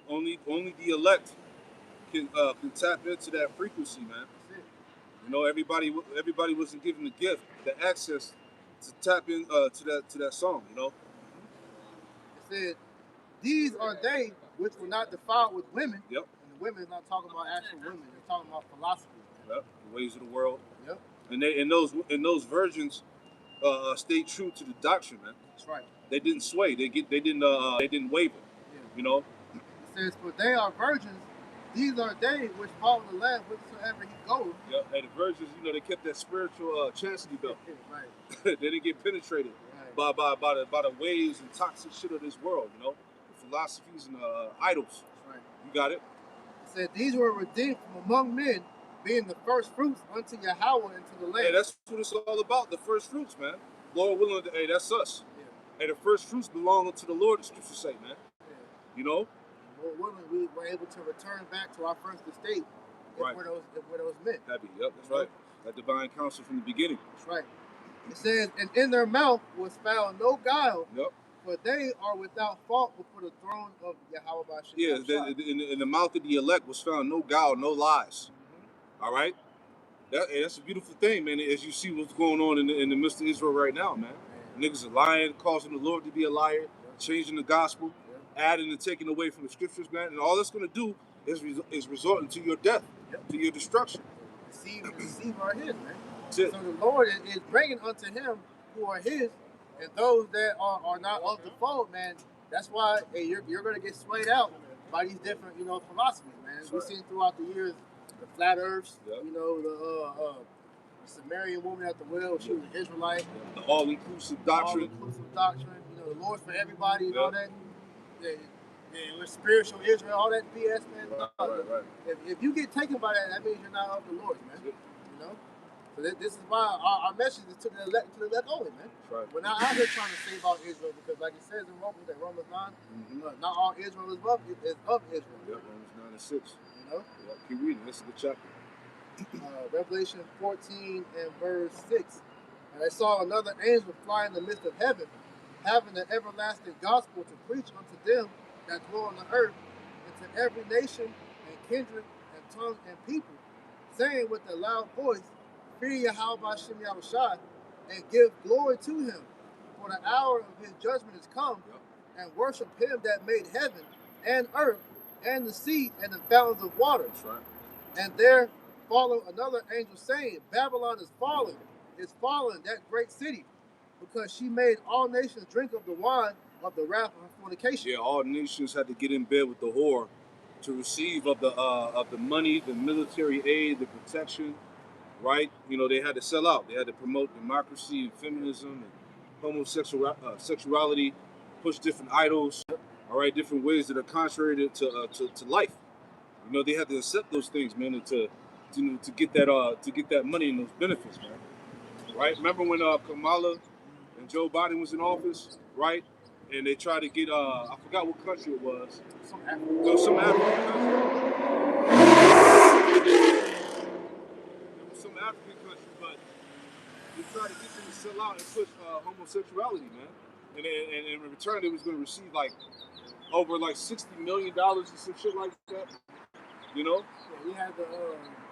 Only the elect can tap into that frequency, man. That's it. You know, everybody wasn't given the gift, the access to tap in to that song. You know. It said, these are they which were not defiled with women. Yep. And the women is not talking about actual women; they're talking about philosophy. Yep. The ways of the world. Yep. And those virgins stayed true to the doctrine, man. That's right. They didn't sway. They didn't waver. Yeah. You know. It says, for they are virgins. These are they which follow the Lamb whithersoever he goes. Yeah. And the virgins, you know, they kept that spiritual chastity belt. Right. They didn't get penetrated by the waves and toxic shit of this world. You know, the philosophies and idols. Right. You got it. It said, these were redeemed from among men, being the first fruits unto Yahweh and to the Lamb. Hey, that's what it's all about. The first fruits, man. Lord willing, hey, that's us. Yeah. Hey, the first fruits belong unto the Lord, the scriptures say, man. Yeah. You know? Lord willing, we were able to return back to our first estate if Right. where those meant. Happy. Yep, that's right. That divine counsel from the beginning. That's right. It says, and in their mouth was found no guile, Yep. for they are without fault before the throne of Yahweh Bashem. Yeah, in the mouth of the elect was found no guile, no lies. Mm-hmm. All right? That's a beautiful thing, man, as you see what's going on in the midst of Israel right now, man. Niggas are lying, causing the Lord to be a liar, changing the gospel, adding and taking away from the scriptures, man. And all that's going to do is resulting to your death, to your destruction. Deceive are his, man. That's it. So the Lord is bringing unto him who are his, and those that are not of the fold, man. That's why you're going to get swayed out by these different, philosophies, man. That's We've right. seen throughout the years the flat earths, Yep. the Sumerian woman at the well, she was an Israelite. The all-inclusive doctrine. All-inclusive doctrine, the Lord's for everybody and Yep. all that. Yeah, we're spiritual Israel, all that BS, man. Right. If you get taken by that, that means you're not of the Lord, man. Yep. You know? So this is why our message is to the elect only, man. That's right. We're not out here trying to save all Israel because, like it says in Romans 9, not all Israel is of Israel. Yep, Romans 9 and 6. You know? Yep, keep reading. This is the chapter. Revelation 14 and verse 6. And I saw another angel fly in the midst of heaven, having the everlasting gospel to preach unto them that dwell on the earth, and to every nation and kindred and tongue and people, saying with a loud voice, Fear Yahweh B'Shem Yahushua, and give glory to him, for the hour of his judgment is come, and worship him that made heaven and earth and the sea and the fountains of water. That's right. And there followed another angel saying, Babylon is fallen, that great city, because she made all nations drink of the wine of the wrath of her fornication. Yeah, all nations had to get in bed with the whore to receive of the money, the military aid, the protection, right? You know, they had to sell out. They had to promote democracy and feminism and sexuality, push different idols, all right, different ways that are contrary to life. You know, they had to accept those things, man, to get that money and those benefits, man. Right? Remember when Kamala and Joe Biden was in office, right? And they tried to get I forgot what country it was. Some African country. It was some African country, but they tried to get them to sell out and push homosexuality, man. And in return, they was going to receive like over like $60 million or some shit like that. You know? Yeah, we had the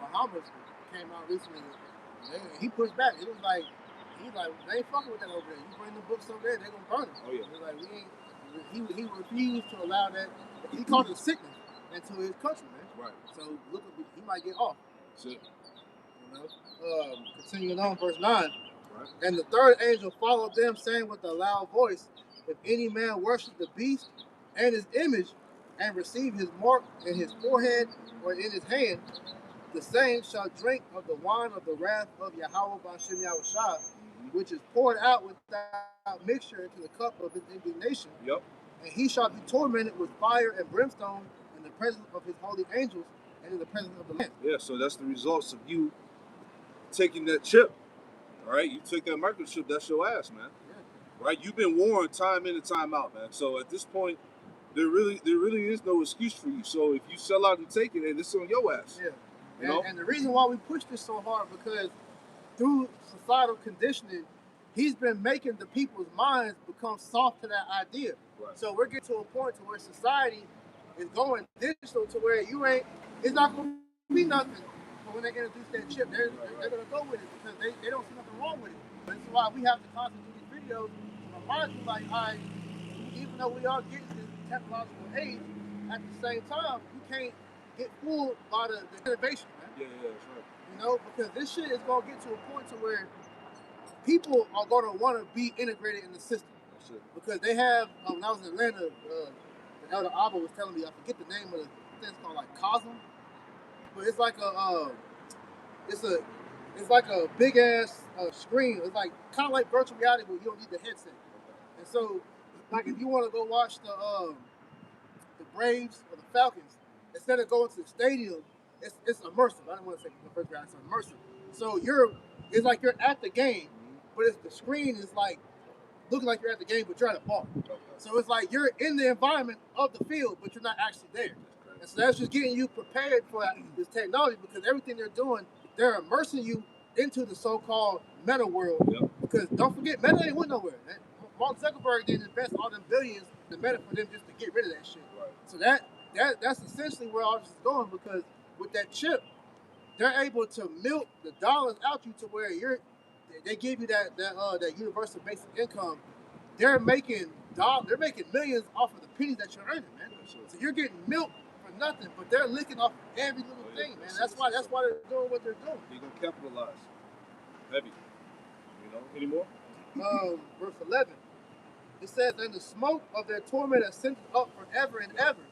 Bahamas came out recently. He pushed back. It was like, he's like, they ain't fucking with that over there. You bring the books over there, they're gonna burn them. Oh yeah. It was like, he refused to allow that. He called it sickness into his country, man. Right. So look, he might get off. That's it. You know. Continuing on, verse 9. Right. And the third angel followed them, saying with a loud voice, If any man worship the beast and his image, and receive his mark in his forehead or in his hand, the same shall drink of the wine of the wrath of Yahweh B'Shem Yahushua, which is poured out without mixture into the cup of his indignation. Yep. And he shall be tormented with fire and brimstone in the presence of his holy angels and in the presence of the Lamb. Yeah, so that's the results of you taking that chip. All right, you took that microchip, that's your ass, man. Yeah. Right? You've been warned time in and time out, man. So at this point, there really is no excuse for you. So if you sell out and take it, and it's on your ass. Yeah. And the reason why we push this so hard, because through societal conditioning, he's been making the people's minds become soft to that idea. Right. So we're getting to a point to where society is going digital to where it's not going to be nothing. But when they introduce that chip, they're going to go with it because they don't see nothing wrong with it. But this is why we have to constantly do these videos to remind you, like, all right, even though we are getting this technological age, at the same time, you can't get fooled by the innovation, man. Yeah, that's right. You know, because this shit is going to get to a point to where people are going to want to be integrated in the system. That's it. Because they have, when I was in Atlanta, the Elder Abba was telling me, I forget the name of the thing, it's called like Cosm. But it's like it's like a big ass screen. It's like kind of like virtual reality, but you don't need the headset. And so, like if you want to go watch the Braves or the Falcons, instead of going to the stadium, it's immersive. I don't want to say the first reality, it's immersive. So it's like you're at the game, but the screen is like looking like you're at the game, but you're at a bar. So it's like you're in the environment of the field, but you're not actually there. And so that's just getting you prepared for this technology, because everything they're doing, they're immersing you into the so-called meta world. Yep. Because don't forget, meta ain't went nowhere. Mark Zuckerberg didn't invest all them billions in meta for them just to get rid of that shit. Right. So that's essentially where all this is going, because with that chip, they're able to milk the dollars out you to where they give you that universal basic income. They're making millions off of the pennies that you're earning, man. So you're getting milked for nothing, but they're licking off every little thing, man. That's why they're doing what they're doing. They're gonna capitalize. Heavy. You know, any more? Verse 11. It says, and the smoke of their torment ascended up forever and ever,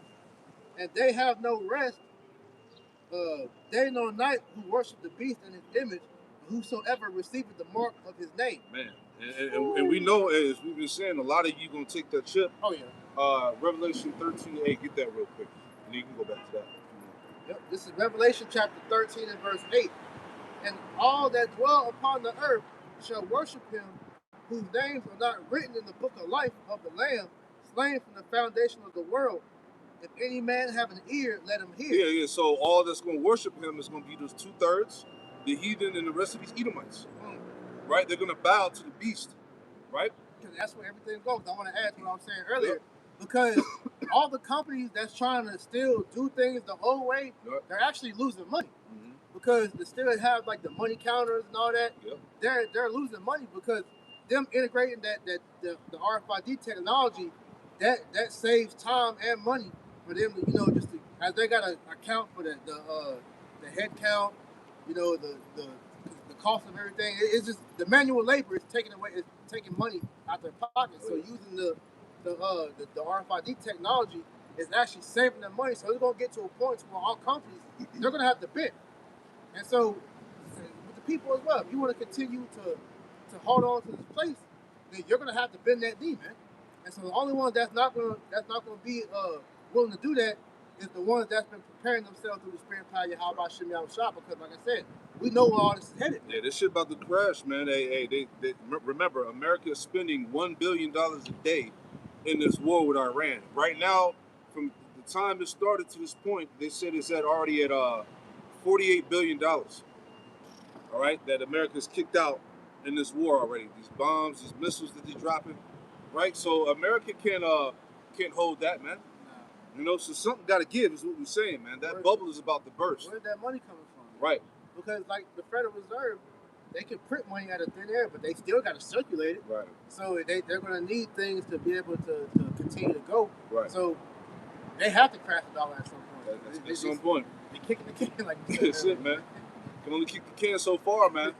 and they have no rest, day nor night, who worship the beast and his image, whosoever receiveth the mark of his name. Man, and we know, as we've been saying, a lot of you gonna take that chip. Oh yeah. Revelation 13:8. Get that real quick, and you can go back to that. Yep. This is Revelation chapter 13 and verse 8. and all that dwell upon the earth shall worship him, whose names are not written in the book of life of the Lamb, slain from the foundation of the world. If any man have an ear, let him hear. Yeah. So all that's going to worship him is going to be those 2/3, the heathen and the rest of these Edomites. Right? They're going to bow to the beast. Right? Because that's where everything goes. I want to add to what I was saying earlier. Because all the companies that's trying to still do things the old way, they're actually losing money. Because they still have like the money counters and all that. They're losing money because them integrating the RFID technology, that saves time and money for them to, just to, as they got to account for the head count, the cost of everything. It's just the manual labor is taking money out their pocket. So using the RFID technology is actually saving them money. So it's gonna get to a point where all companies, they're gonna have to bid. And so with the people as well, if you want to continue to hold on to this place, then you're gonna have to bend that knee, man. And so the only ones that's not gonna be willing to do that is the ones that's been preparing themselves through the spirit of power, how about Shimmy out shop, because like I said, we know where all this is headed. Yeah, this shit about to crash, man. They remember, America is spending $1 billion a day in this war with Iran. Right now, from the time it started to this point, they said it's already at $48 billion. All right, that America's kicked out in this war already. These bombs, these missiles that they're dropping. Right, so America can't hold that, man. So something got to give is what we're saying, man. That bubble is about to burst. Where's that money coming from? Right. Because like the Federal Reserve, they can print money out of thin air, but they still got to circulate it. Right. So they're going to need things to be able to continue to go. Right. So they have to crash the dollar at some point. At some point. They're kicking the can like you That's it, man. Can only kick the can so far, man.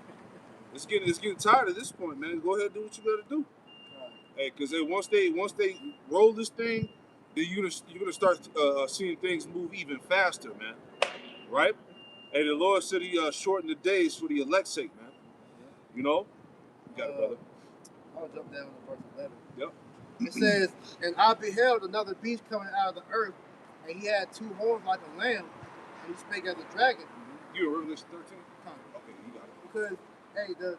It's getting tired at this point, man. Go ahead and do what you got to do. Hey, because once they roll this thing, then you're gonna start seeing things move even faster, man. Right? Hey, the Lord said He shortened the days for the elect's sake, man. You got it, brother. I'll jump down to verse 11. Yep. It says, "And I beheld another beast coming out of the earth, and he had 2 horns like a lamb, and he spake as a dragon." You in Revelation 13? Okay, you got it. Because hey, the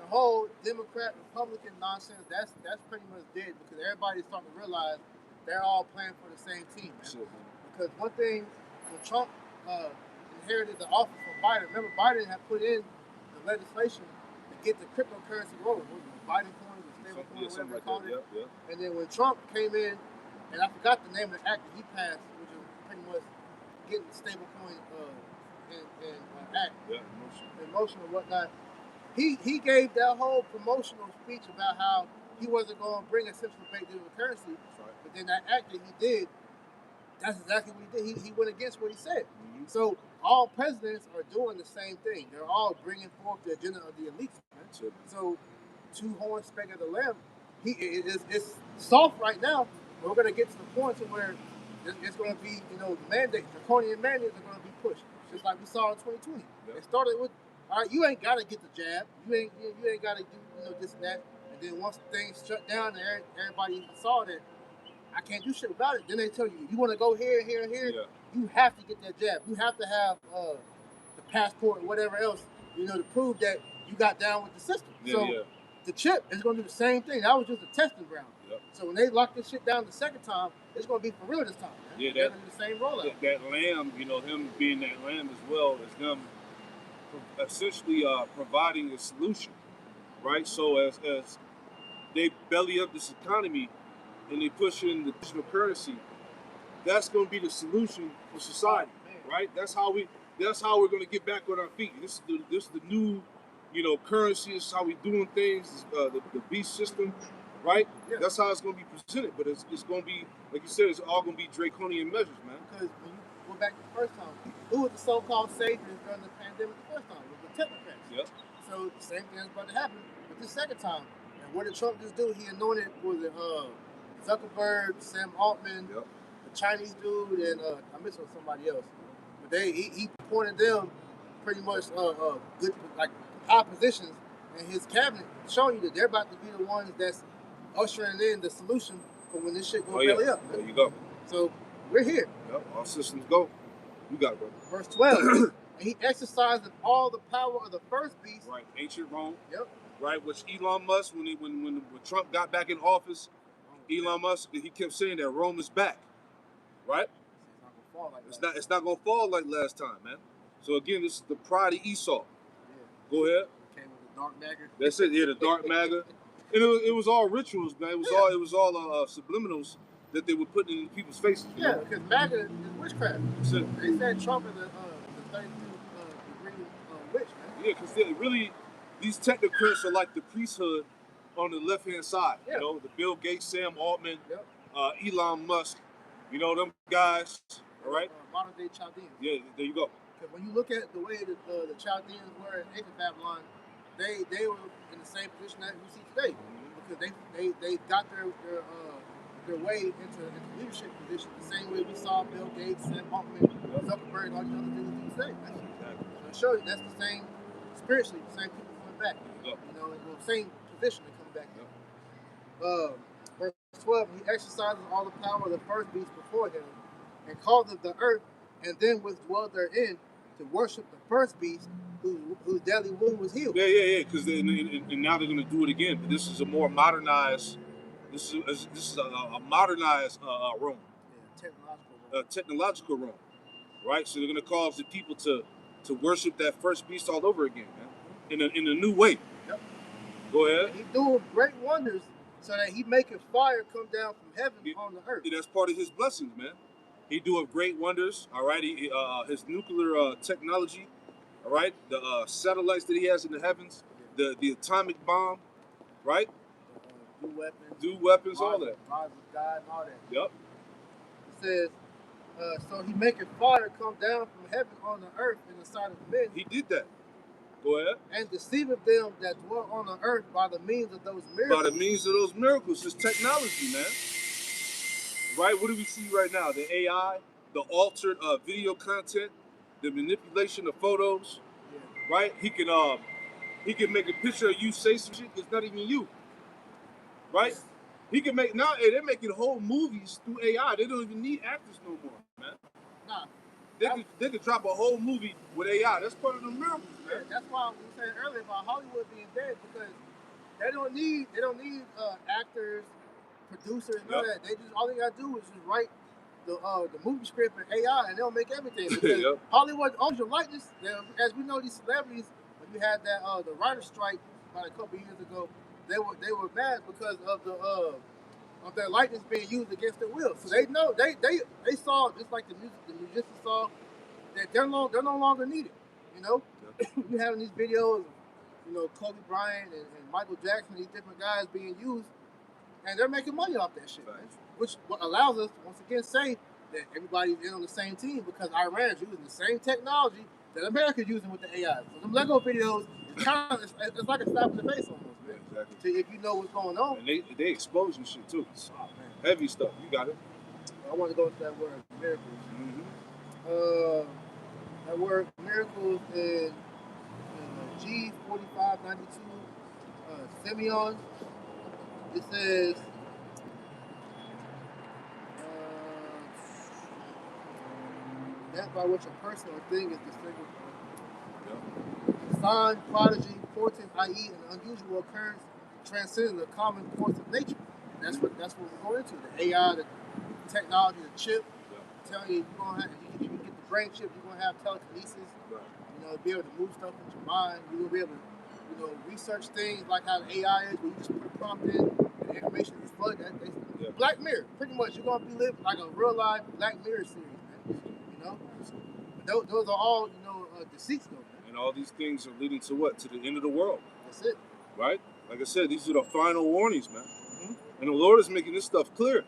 whole Democrat Republican nonsense, that's pretty much dead, because everybody's starting to realize they're all playing for the same team, man. Sure. Because one thing, when Trump inherited the office from Biden, remember Biden had put in the legislation to get the cryptocurrency rolling. Biden coins or stable coins, whatever they called it. Yep. And then when Trump came in, and I forgot the name of the act that he passed, which is pretty much getting the stable coin act in motion and whatnot. He gave that whole promotional speech about how he wasn't going to bring a central bank digital currency. Right. But then that act that he did, that's exactly what he did. He went against what he said. Mm-hmm. So all presidents are doing the same thing. They're all bringing forth the agenda of the elites. Right? So 2 horns spake of the lamb, it's soft right now, but we're going to get to the point to where it's going to be, mandates, draconian mandates are going to be pushed. Just like we saw in 2020. Yep. It started with, all right, you ain't got to get the jab. You ain't got to do this and that. And then once things shut down and everybody saw that I can't do shit about it, then they tell you want to go here, here, and here. Yeah. You have to get that jab. You have to have the passport or whatever else, to prove that you got down with the system. Yeah, so the chip is going to do the same thing. That was just a testing ground. Yep. So when they lock this shit down the second time, it's going to be for real this time. Man. Yeah, they're going to do the same rollout. That lamb, him being that lamb as well, is them essentially providing a solution, right? So as they belly up this economy and they push in the digital currency, that's going to be the solution for society, right? That's how we're going to get back on our feet. This is the new, currency. This is how we're doing things. The beast system, right? Yeah. That's how it's going to be presented. But it's going to be, like you said, it's all going to be draconian measures, man. Because when you go back to the first time, who was the so-called saviors during the pandemic the first time? It was the technocrats. Yep. So the same thing is about to happen with the second time. And what did Trump just do? He anointed, Zuckerberg, Sam Altman, the Chinese dude, and I missed somebody else. But he appointed them pretty much good, like high positions in his cabinet, showing you that they're about to be the ones that's ushering in the solution for when this shit goes belly up. There you go. So we're here. Yep. All systems go. You got it, bro. Verse 12. and he exercised all the power of the first beast. Right, ancient Rome. Yep. Right, which Elon Musk, when Trump got back in office, Elon Musk, he kept saying that Rome is back. Right. It's not gonna fall like last time, man. So again, this is the pride of Esau. Yeah. Go ahead. Came with the dark matter. That's it. Yeah, the dark matter. And it was all rituals, man. It was all subliminals that they were putting in people's faces. Yeah, because MAGA is witchcraft. They said Trump is the 32 degree witch, man. Yeah, because really, these technocrats are like the priesthood on the left hand side. Yeah. You know, the Bill Gates, Sam Altman, yep. Elon Musk. You know them guys. All right. Modern day Chaldeans. Yeah, there you go. Because when you look at the way the Chaldeans were in ancient Babylon, they were in the same position that we see today, because they got their way into leadership position the same way we saw Bill Gates, Sam Altman, Zuckerberg, and all these other dudes do today. Exactly. So to show you that's the same spiritually, the same people coming back. You know, the same position they coming back. Verse 12, he exercises all the power of the first beast before him, and called it the earth, and then was dwelt therein to worship the first beast, whose deadly wound was healed. Yeah. Because and now they're going to do it again. But this is a more modernized. This is a modernized Rome. Yeah, technological Rome, right? So they're going to cause the people to worship that first beast all over again, man, in a new way. Yep. Go ahead. And he's doing great wonders, so that he making fire come down from heaven on the earth. Yeah, that's part of his blessings, man. He doing great wonders. All right, his nuclear technology. All right, the satellites that he has in the heavens, the atomic bomb, right? Do weapons, all that. God and all that. Yep. It says, so he making fire come down from heaven on the earth in the sight of men. He did that. Go ahead. And deceiving them that dwell on the earth by the means of those miracles. By the means of those miracles. It's technology, man. Right? What do we see right now? The AI, the altered video content, the manipulation of photos. Yeah. Right? He can make a picture of you, say some shit that's not even you. Right? He can make they're making whole movies through AI. They don't even need actors no more, man. Nah. They could drop a whole movie with AI. That's part of the miracles, man. Yeah, that's why we were saying earlier about Hollywood being dead, because they don't need actors, producers, none of that. All they gotta do is just write the movie script in AI, and they'll make everything. Because Hollywood owns your likeness. As we know, these celebrities, when you had that the writer's strike about a couple years ago, they were mad because of their likeness being used against their will. So they know they saw, just like the musicians saw, that they're no longer needed. You know, you having these videos, you know, Kobe Bryant and Michael Jackson, these different guys being used, and they're making money off that shit, man. Which allows us to once again say that everybody's in on the same team, because Iran's using the same technology that America's using with the AI. So them Lego videos, it's like a slap in the face almost. Exactly. So if you know what's going on. And they exposing shit too. Oh, heavy stuff. You got it. I want to go to that word, miracles. Mm-hmm. That word, miracles, in G4592, Simeon. It says, that by which a person or thing is distinguished. Yep. Sign, prodigy, portent, i.e. an unusual occurrence transcending the common course of nature. That's what we're going into. The AI, the technology, the chip, telling you you're gonna have, if you get the brain chip, you're gonna have telekinesis. Right. You know, be able to move stuff into your mind. You're gonna be able to, you know, research things like how the AI is, where you just put a prompt in and the information is flooded. Black Mirror, pretty much. You're gonna be living like a real life Black Mirror series, man. You know, but those are all, you know, deceits, though. And all these things are leading to what? To the end of the world. That's it. Right? Like I said, these are the final warnings, man. Mm-hmm. And the Lord is making this stuff clear.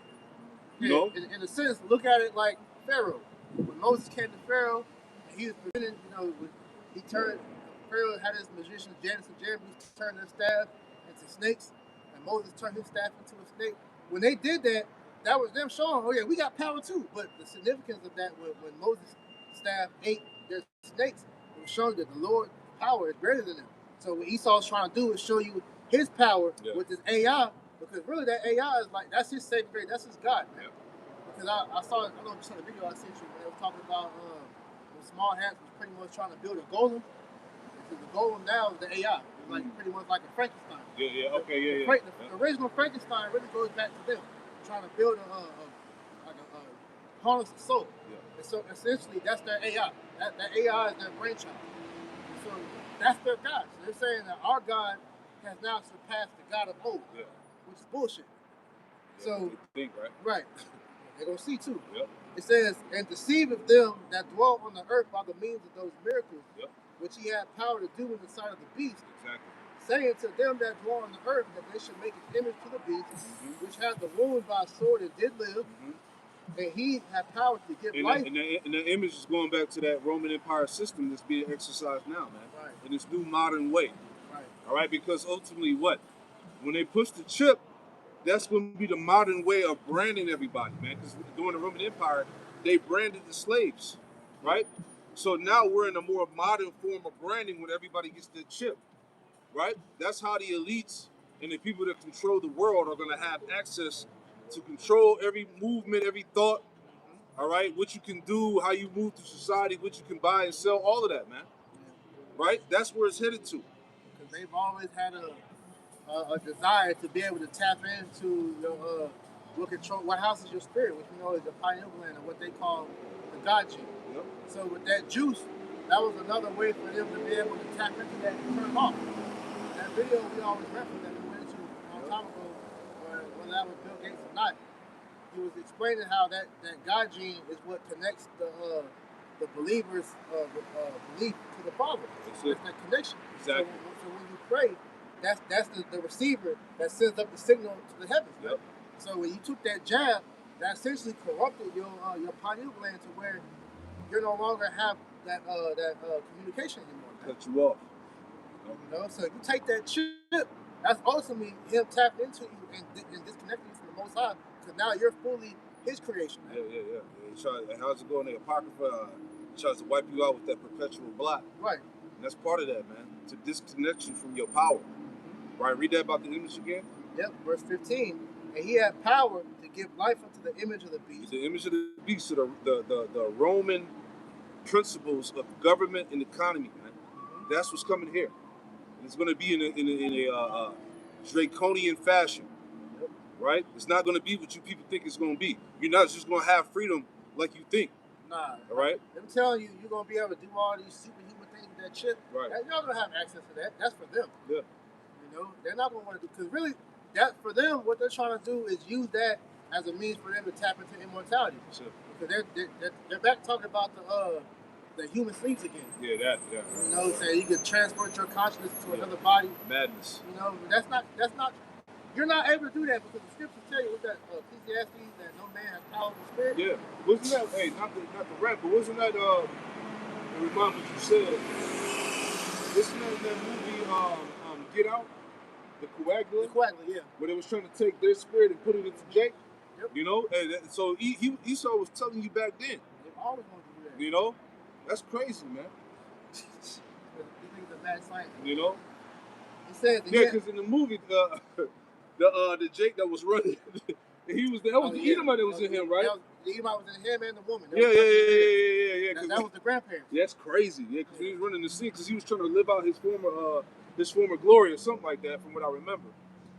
You know? In a sense, look at it like Pharaoh. When Moses came to Pharaoh, and he was presented, you know, Pharaoh had his magicians, Janus and Jambres, turn their staff into snakes, and Moses turned his staff into a snake. When they did that, that was them showing, oh yeah, we got power too. But the significance of that, when Moses' staff ate their snakes, it was showing that the Lord's power is greater than them. So what Esau's trying to do is show you his power with this AI, because really that AI is like, that's his saving grace, that's his God, man. Because I don't know if you saw the video I sent you when they were talking about Small Hats was pretty much trying to build a golem. Because the golem now is the AI. It's like pretty much like a Frankenstein. The original Frankenstein really goes back to them trying to build a harness of soul. Yeah. And so essentially, that's their AI. That AI is their brainchild. So that's their God. So they're saying that our God has now surpassed the God of old, which is bullshit. Yeah, So think, right? Right. They're gonna see too. Yep. It says, and deceiveth them that dwell on the earth by the means of those miracles, which he had power to do in the sight of the beast. Exactly. Saying to them that dwell on the earth that they should make an image to the beast, which had the wound by a sword and did live, and he had power to give life. And the image is going back to that Roman Empire system that's being exercised now, man. Right. In this new modern way. Right. All right, because ultimately what? When they push the chip, that's going to be the modern way of branding everybody, man. Because during the Roman Empire, they branded the slaves, right? So now we're in a more modern form of branding when everybody gets their chip, right? That's how the elites and the people that control the world are going to have access to control every movement, every thought, all right? What you can do, how you move through society, what you can buy and sell, all of that, man, right? That's where it's headed to. Because they've always had a desire to be able to tap into what houses your spirit, which we know is the pineal gland, or what they call the God gene. Yep. So with that juice, that was another way for them to be able to tap into that and turn off. That video we always reference that we went to a long time ago, whether that was Bill Gates or not, he was explaining how that God gene is what connects the believer's belief to the Father. It's that connection. Exactly. So when you pray, that's the receiver that sends up the signal to the heavens. Yep. So when you took that jab, that essentially corrupted your pineal gland to where you no longer have that communication anymore. Cut you off. You know, so you take that chip, that's ultimately him tapping into you and disconnecting you from the Most High, because now you're fully his creation. Yeah. How's it going? The Apocrypha tries to wipe you out with that perpetual blot. Right. And that's part of that, man. To disconnect you from your power. Right? Read that about the image again. Yep, verse 15. And he had power to give life unto the image of the beast. The image of the beast, so the Roman principles of government and economy, man. That's what's coming here. And it's going to be in a draconian fashion. Yep. Right? It's not going to be what you people think it's going to be. You're not just going to have freedom like you think. Nah. All right? I'm telling you, you're going to be able to do all these superhuman things with that chip. Right. You're not going to have access to that. That's for them. Yeah. You know, they're not going to want to do, because really, that for them, what they're trying to do is use that as a means for them to tap into immortality. Sure. Because they're back talking about the human sleeps again. Yeah. You know, saying you can transport your consciousness to another body. Madness. You know, that's not. You're not able to do that because the scriptures tell you with that Ecclesiastes that no man has power of the spirit. Yeah. Wasn't that? Hey, not the rap, but wasn't that? Remind me what you said. Isn't that in that movie? Get Out. The Coagula. Yeah. Where they was trying to take their spirit and put it into Jake. Yep. You know, and so Esau was telling you back then. They always want to do that. You know, that's crazy, man. These niggas are mad scientists. You know. He says. Yeah, because in the movie, the Jake that was running, the Edomite that was in him, right? The Edomite was in him and the woman. Yeah. That was the grandparents. Yeah, that's crazy. Yeah, because he was running the scene because he was trying to live out his former glory or something like that, from what I remember.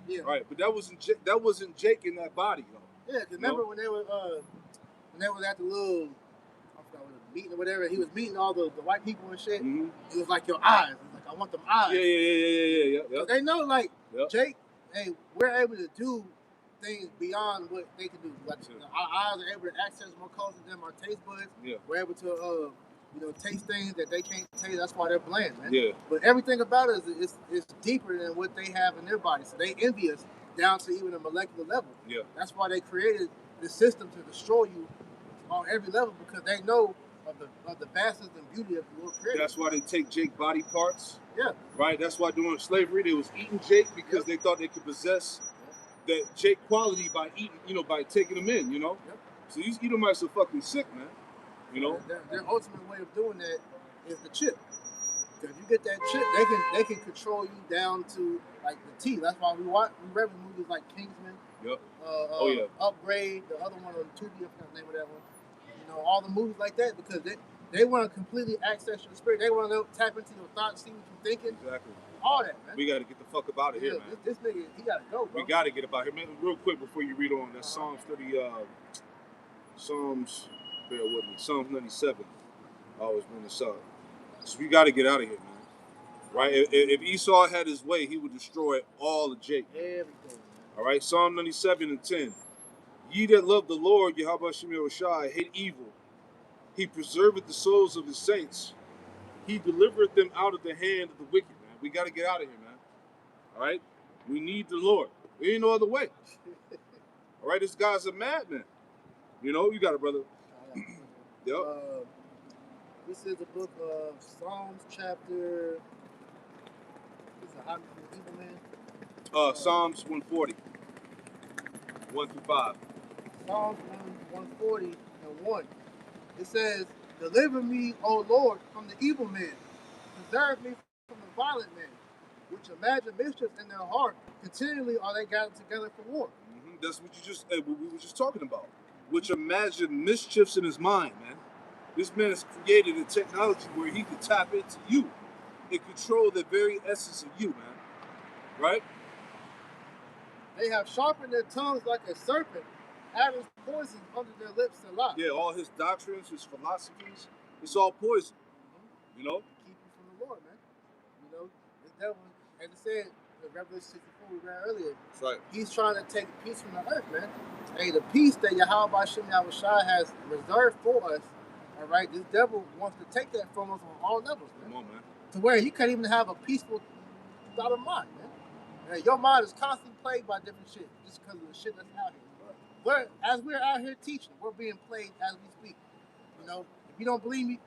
Yeah. Right, but that wasn't Jake in that body, though. Yeah, because remember when they were at the little, I forgot what meeting or whatever, he was meeting all the white people and shit. Mm-hmm. It was like your eyes. It was like, I want them eyes. Yeah. So they know, like, Yep. Jake, hey, we're able to do things beyond what they can do. Like, our eyes are able to access more colors than them. Our taste buds, we're able to, taste things that they can't taste. That's why they're bland, man. Yeah. But everything about us is deeper than what they have in their body. So they envy us down to even a molecular level. Yeah. That's why they created the system to destroy you on every level, because they know of the vastness and beauty of the Lord created. That's why they take Jake body parts. Yeah. Right? That's why during slavery they was eating Jake because they thought they could possess that Jake quality by eating, by taking them in, Yep. So these Edomites are fucking sick, man. Their ultimate way of doing that is the chip. Because if you get that chip, they can control you down to like the T. That's why we read movies like Kingsman. Yep. Upgrade, the other one on Tubi, I forgot the name of that one. All the movies like that, because They want to completely access your spirit. They want to tap into your thoughts, see what you're thinking. Exactly. All that, man. We got to get the fuck up out of here, man. This nigga, he got to go, bro. We got to get up out here, man. Real quick before you read on, that's Psalms 30, Psalms, bear with me, Psalms 97. I always bring this up. So we got to get out of here, man. Right? If Esau had his way, he would destroy all of Jacob. Everything, man. All right? Psalm 97 and 10. Ye that love the Lord, Yahweh Shem Shai, hate evil. He preserveth the souls of his saints. He delivereth them out of the hand of the wicked, man. We got to get out of here, man. All right? We need the Lord. There ain't no other way. All right? This guy's a madman. You know, you got it, brother. Yep. This is the book of Psalms, chapter. This is a hobby for the evil man. Psalms 140, 1 through 5. Psalms 140 and 1. It says, "Deliver me, O Lord, from the evil man. Preserve me from the violent man, which imagine mischief in their heart. Continually are they gathered together for war." Mm-hmm. That's what we were just talking about. Which imagine mischiefs in his mind, man. This man has created a technology where he could tap into you and control the very essence of you, man. Right? They have sharpened their tongues like a serpent, having poison under their lips to lie. Yeah, all his doctrines, his philosophies, it's all poison. You know? Keep you from the Lord, man. You know, the devil, as it said in Revelation 64 we read earlier, that's right. He's trying to take peace from the earth, man. Hey, the peace that Yahweh Shem Shai has reserved for us, all right, this devil wants to take that from us on all levels, man. Come on, man. To where you can't even have a peaceful thought of mind, man. And your mind is constantly plagued by different shit just because of the shit that's out here. As we're out here teaching, we're being plagued as we speak. You know, if you don't believe me,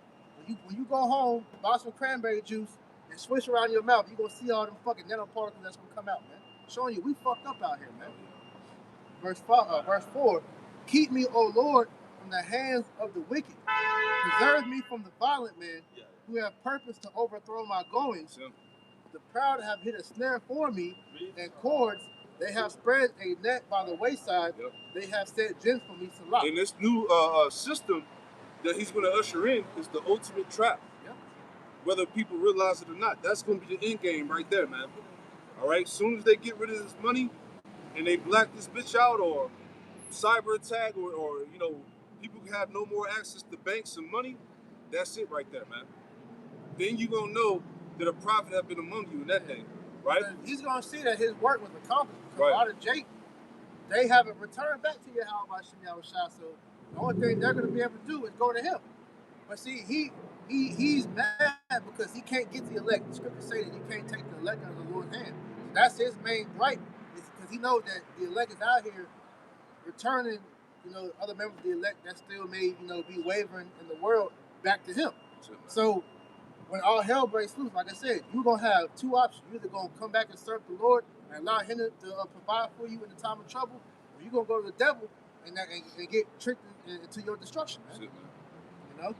when you go home, buy some cranberry juice and swish around your mouth, you're going to see all them fucking nanoparticles that's going to come out, man. Showing you we fucked up out here, man. Verse 4, "Keep me, O Lord, from the hands of the wicked. Preserve me from the violent man who have purpose to overthrow my goings. The proud have hid a snare for me, and cords, they have spread a net by the wayside. Yep. They have set gins for me to lock." And this new system that he's going to usher in is the ultimate trap. Yep. Whether people realize it or not, that's going to be the end game right there, man. All right? As soon as they get rid of this money and they black this bitch out or cyber attack or you know, people have no more access to banks and money, that's it right there, man. Then you're going to know that a prophet have been among you in that day, right? And he's going to see that his work was accomplished. Because Right. out of Jake, they haven't returned back to Yahweh Shem Shai. So the only thing they're going to be able to do is go to him. But see, he's mad because he can't get the elect. The scriptures say that you can't take the elect out of the Lord's hand. So that's his main gripe, is because he knows that the elect is out here returning, you know, other members of the elect that still may, you know, be wavering in the world back to him. So when all hell breaks loose, like I said, you're going to have two options. You're either going to come back and serve the Lord and allow him to provide for you in the time of trouble, or you're going to go to the devil and get tricked into your destruction, man. You know?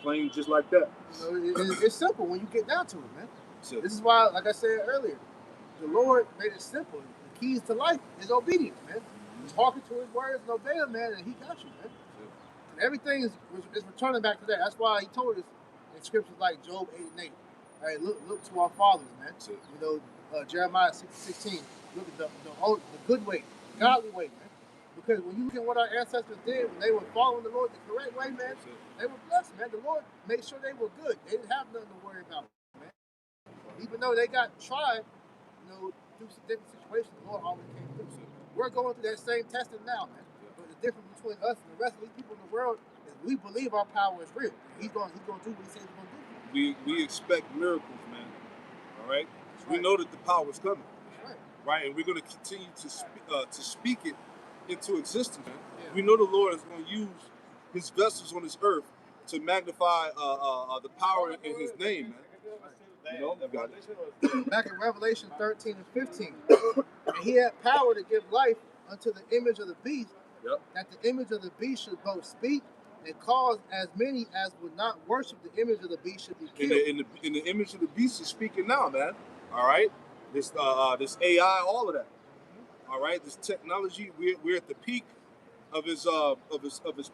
Plain just like that. You know, it's simple when you get down to it, man. This is why, like I said earlier, the Lord made it simple. The keys to life is obedience, man. Talking to his words and obey him, man, and he got you, man. And everything is returning back to that. That's why he told us in scriptures like Job 8 and 8. All right, look to our fathers, man. You know, Jeremiah 6:16. Look at the good way, the godly way, man. Because when you look at what our ancestors did when they were following the Lord the correct way, man, they were blessed, man. The Lord made sure they were good. They didn't have nothing to worry about, man. Even though they got tried, you know, through some different situations, the Lord always came through. So we're going through that same testing now, man. But the difference between us and the rest of these people in the world is we believe our power is real. He's going to do what he says he's going to do. We expect miracles, man. All right? We know that the power is coming. Right? And we're going to continue to speak it into existence, man. Yeah. We know the Lord is going to use his vessels on this earth to magnify the power in his name, man. You know, you got it. Back in Revelation 13 and 15, and he had power to give life unto the image of the beast, that the image of the beast should both speak and cause as many as would not worship the image of the beast should be killed. In the image of the beast is speaking now, man. All right, this AI, all of that. All right, this technology, we're at the peak of his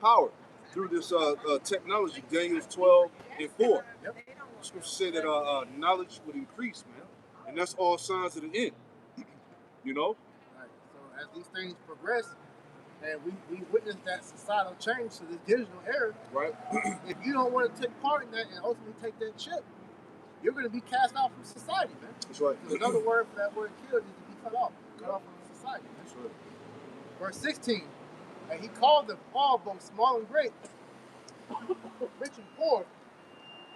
power. through this technology. Daniel 12:4. Yep. Scripture said that knowledge would increase, man, and that's all signs of the end. You know, Right. So as these things progress, and we witness that societal change to this digital era, right? if you don't want to take part in that and ultimately take that chip, you're going to be cast off from society, man. That's right. There's another word for that word killed is to be cut off from society. Man. That's right. Verse 16, and he called them all, both small and great, rich and poor,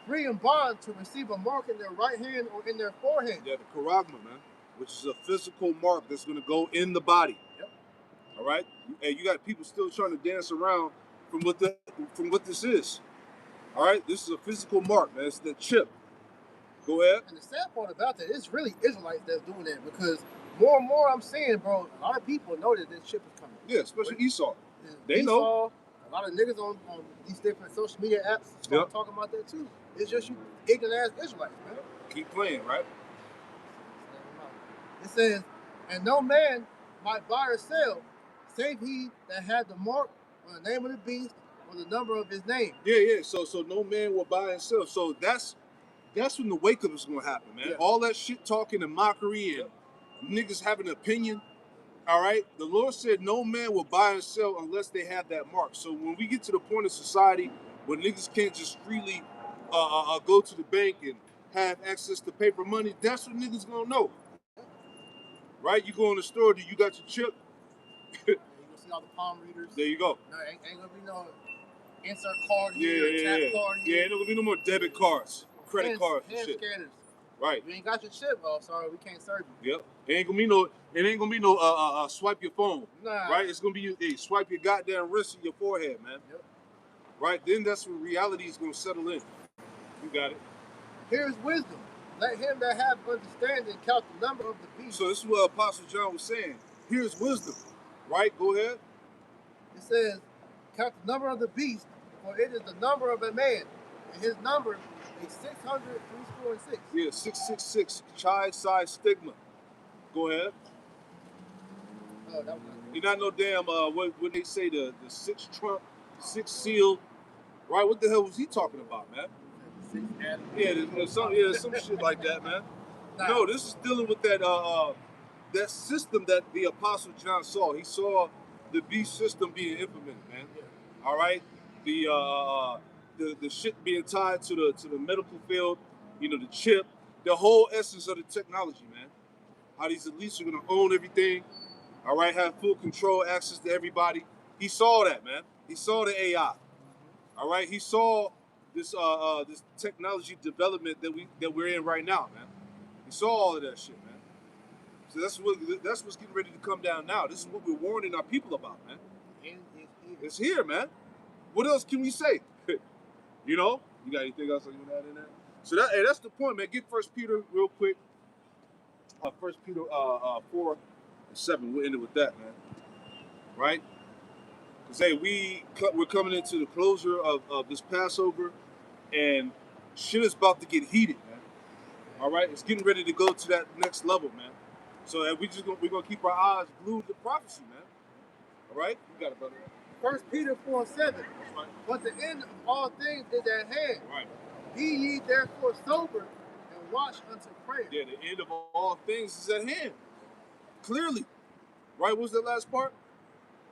free and bond, to receive a mark in their right hand or in their forehead. Yeah, the charagma, man, which is a physical mark that's going to go in the body. Yep. All right, and you got people still trying to dance around from what this is. All right, this is a physical mark, man. It's the chip. Go ahead. And the sad part about that, it's really Israelites that's doing that, because more and more I'm seeing, bro, a lot of people know that this chip is coming. Yeah, especially Esau. They Esau, know. A lot of niggas on these different social media apps start talking about that too. It's just you ignorant ass Israelites, man. Keep playing, right? It says, and no man might buy or sell, save he that had the mark or the name of the beast or the number of his name. Yeah. So no man will buy and sell. So that's when the wake up is gonna happen, man. Yeah. All that shit talking and mockery and niggas having an opinion. All right. The Lord said no man will buy and sell unless they have that mark. So when we get to the point of society where niggas can't just freely go to the bank and have access to paper money, that's what niggas gonna know. Right? You go in the store, do you got your chip? You gonna see all the palm readers. There you go. No, ain't gonna be no insert card here, tap card here. Yeah, ain't gonna be no more debit cards, credit cards and hand shit. scanners. Right. You ain't got your chip, oh sorry, we can't serve you. Yep. It ain't gonna be no swipe your phone. Nah. Right? It's gonna be swipe your goddamn wrist and your forehead, man. Yep. Right? Then that's when reality is gonna settle in. You got it. Here's wisdom. Let him that have understanding count the number of the beast. So this is what Apostle John was saying. Here's wisdom. Right? Go ahead. It says, count the number of the beast, for it is the number of a man, and his number is 666. Yeah, 666. Chi Psi Stigma. Go ahead. Oh, that was You're not no damn what they say, the six trump, six seal. Right? What the hell was he talking about, man? Yeah, there's some shit like that, man. Nah. No, this is dealing with that system that the Apostle John saw. He saw the beast system being implemented, man. Yeah. All right, the shit being tied to the medical field, you know, the chip, the whole essence of the technology, man. How these elites are gonna own everything. All right, have full control, access to everybody. He saw that, man. He saw the AI. All right, he saw this technology development that we're in right now, man. He saw all of that shit, man. So that's what's getting ready to come down now. This is what we're warning our people about, man. It's here, man. What else can we say? You know, you got anything else you want to add in there? So that's the point, man. Get 1 Peter real quick. 1 Peter 4:7. We'll end it with that, man. Right? Because hey, we're coming into the closure of this Passover, and shit is about to get heated, man. All right, it's getting ready to go to that next level, man. So we're gonna keep our eyes glued to prophecy, man. All right, you got it, brother. 1 Peter 4:7. That's right. But the end of all things is at hand. Right. Be ye therefore sober and watch unto prayer. Yeah, the end of all things is at hand. Clearly. Right, what's the last part?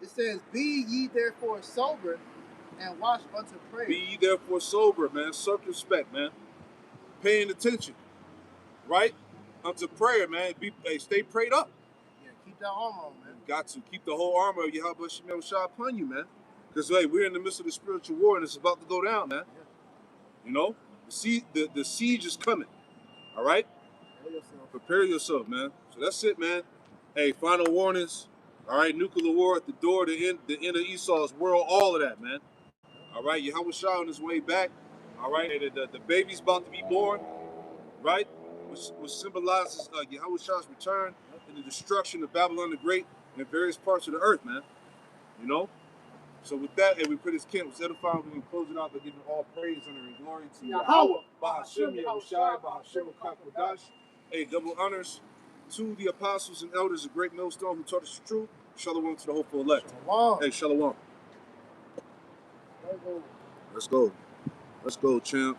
It says, be ye therefore sober and watch unto prayer. Be ye therefore sober, man. Circumspect, man. Paying attention. Right? Unto prayer, man. Stay prayed up. Yeah, keep that armor on, man. Got to keep the whole armor of Yahweh Shemel Shah upon you, man. Because hey, we're in the midst of the spiritual war and it's about to go down, man. Yeah. You know? The siege is coming. All right? Prepare yourself, man. So that's it, man. Hey, final warnings. All right, nuclear war at the door, the end of Esau's world, all of that, man. All right, Yahweh Shah on his way back. All right, and the baby's about to be born, right? Which symbolizes Yahweh Shah's return and the destruction of Babylon the Great in various parts of the earth, man. You know? So with that, and we pray this camp was edifying, we can close it out by giving all praise, honor, and glory to Yahweh, Bahashem, Yahushai, Bahashem, Kakwadash. Hey, double honors to the apostles and elders of Great Millstone who taught us the truth. Shalom to the hopeful elect. Shalom. Hey, shalom. Let's go. Let's go, champ.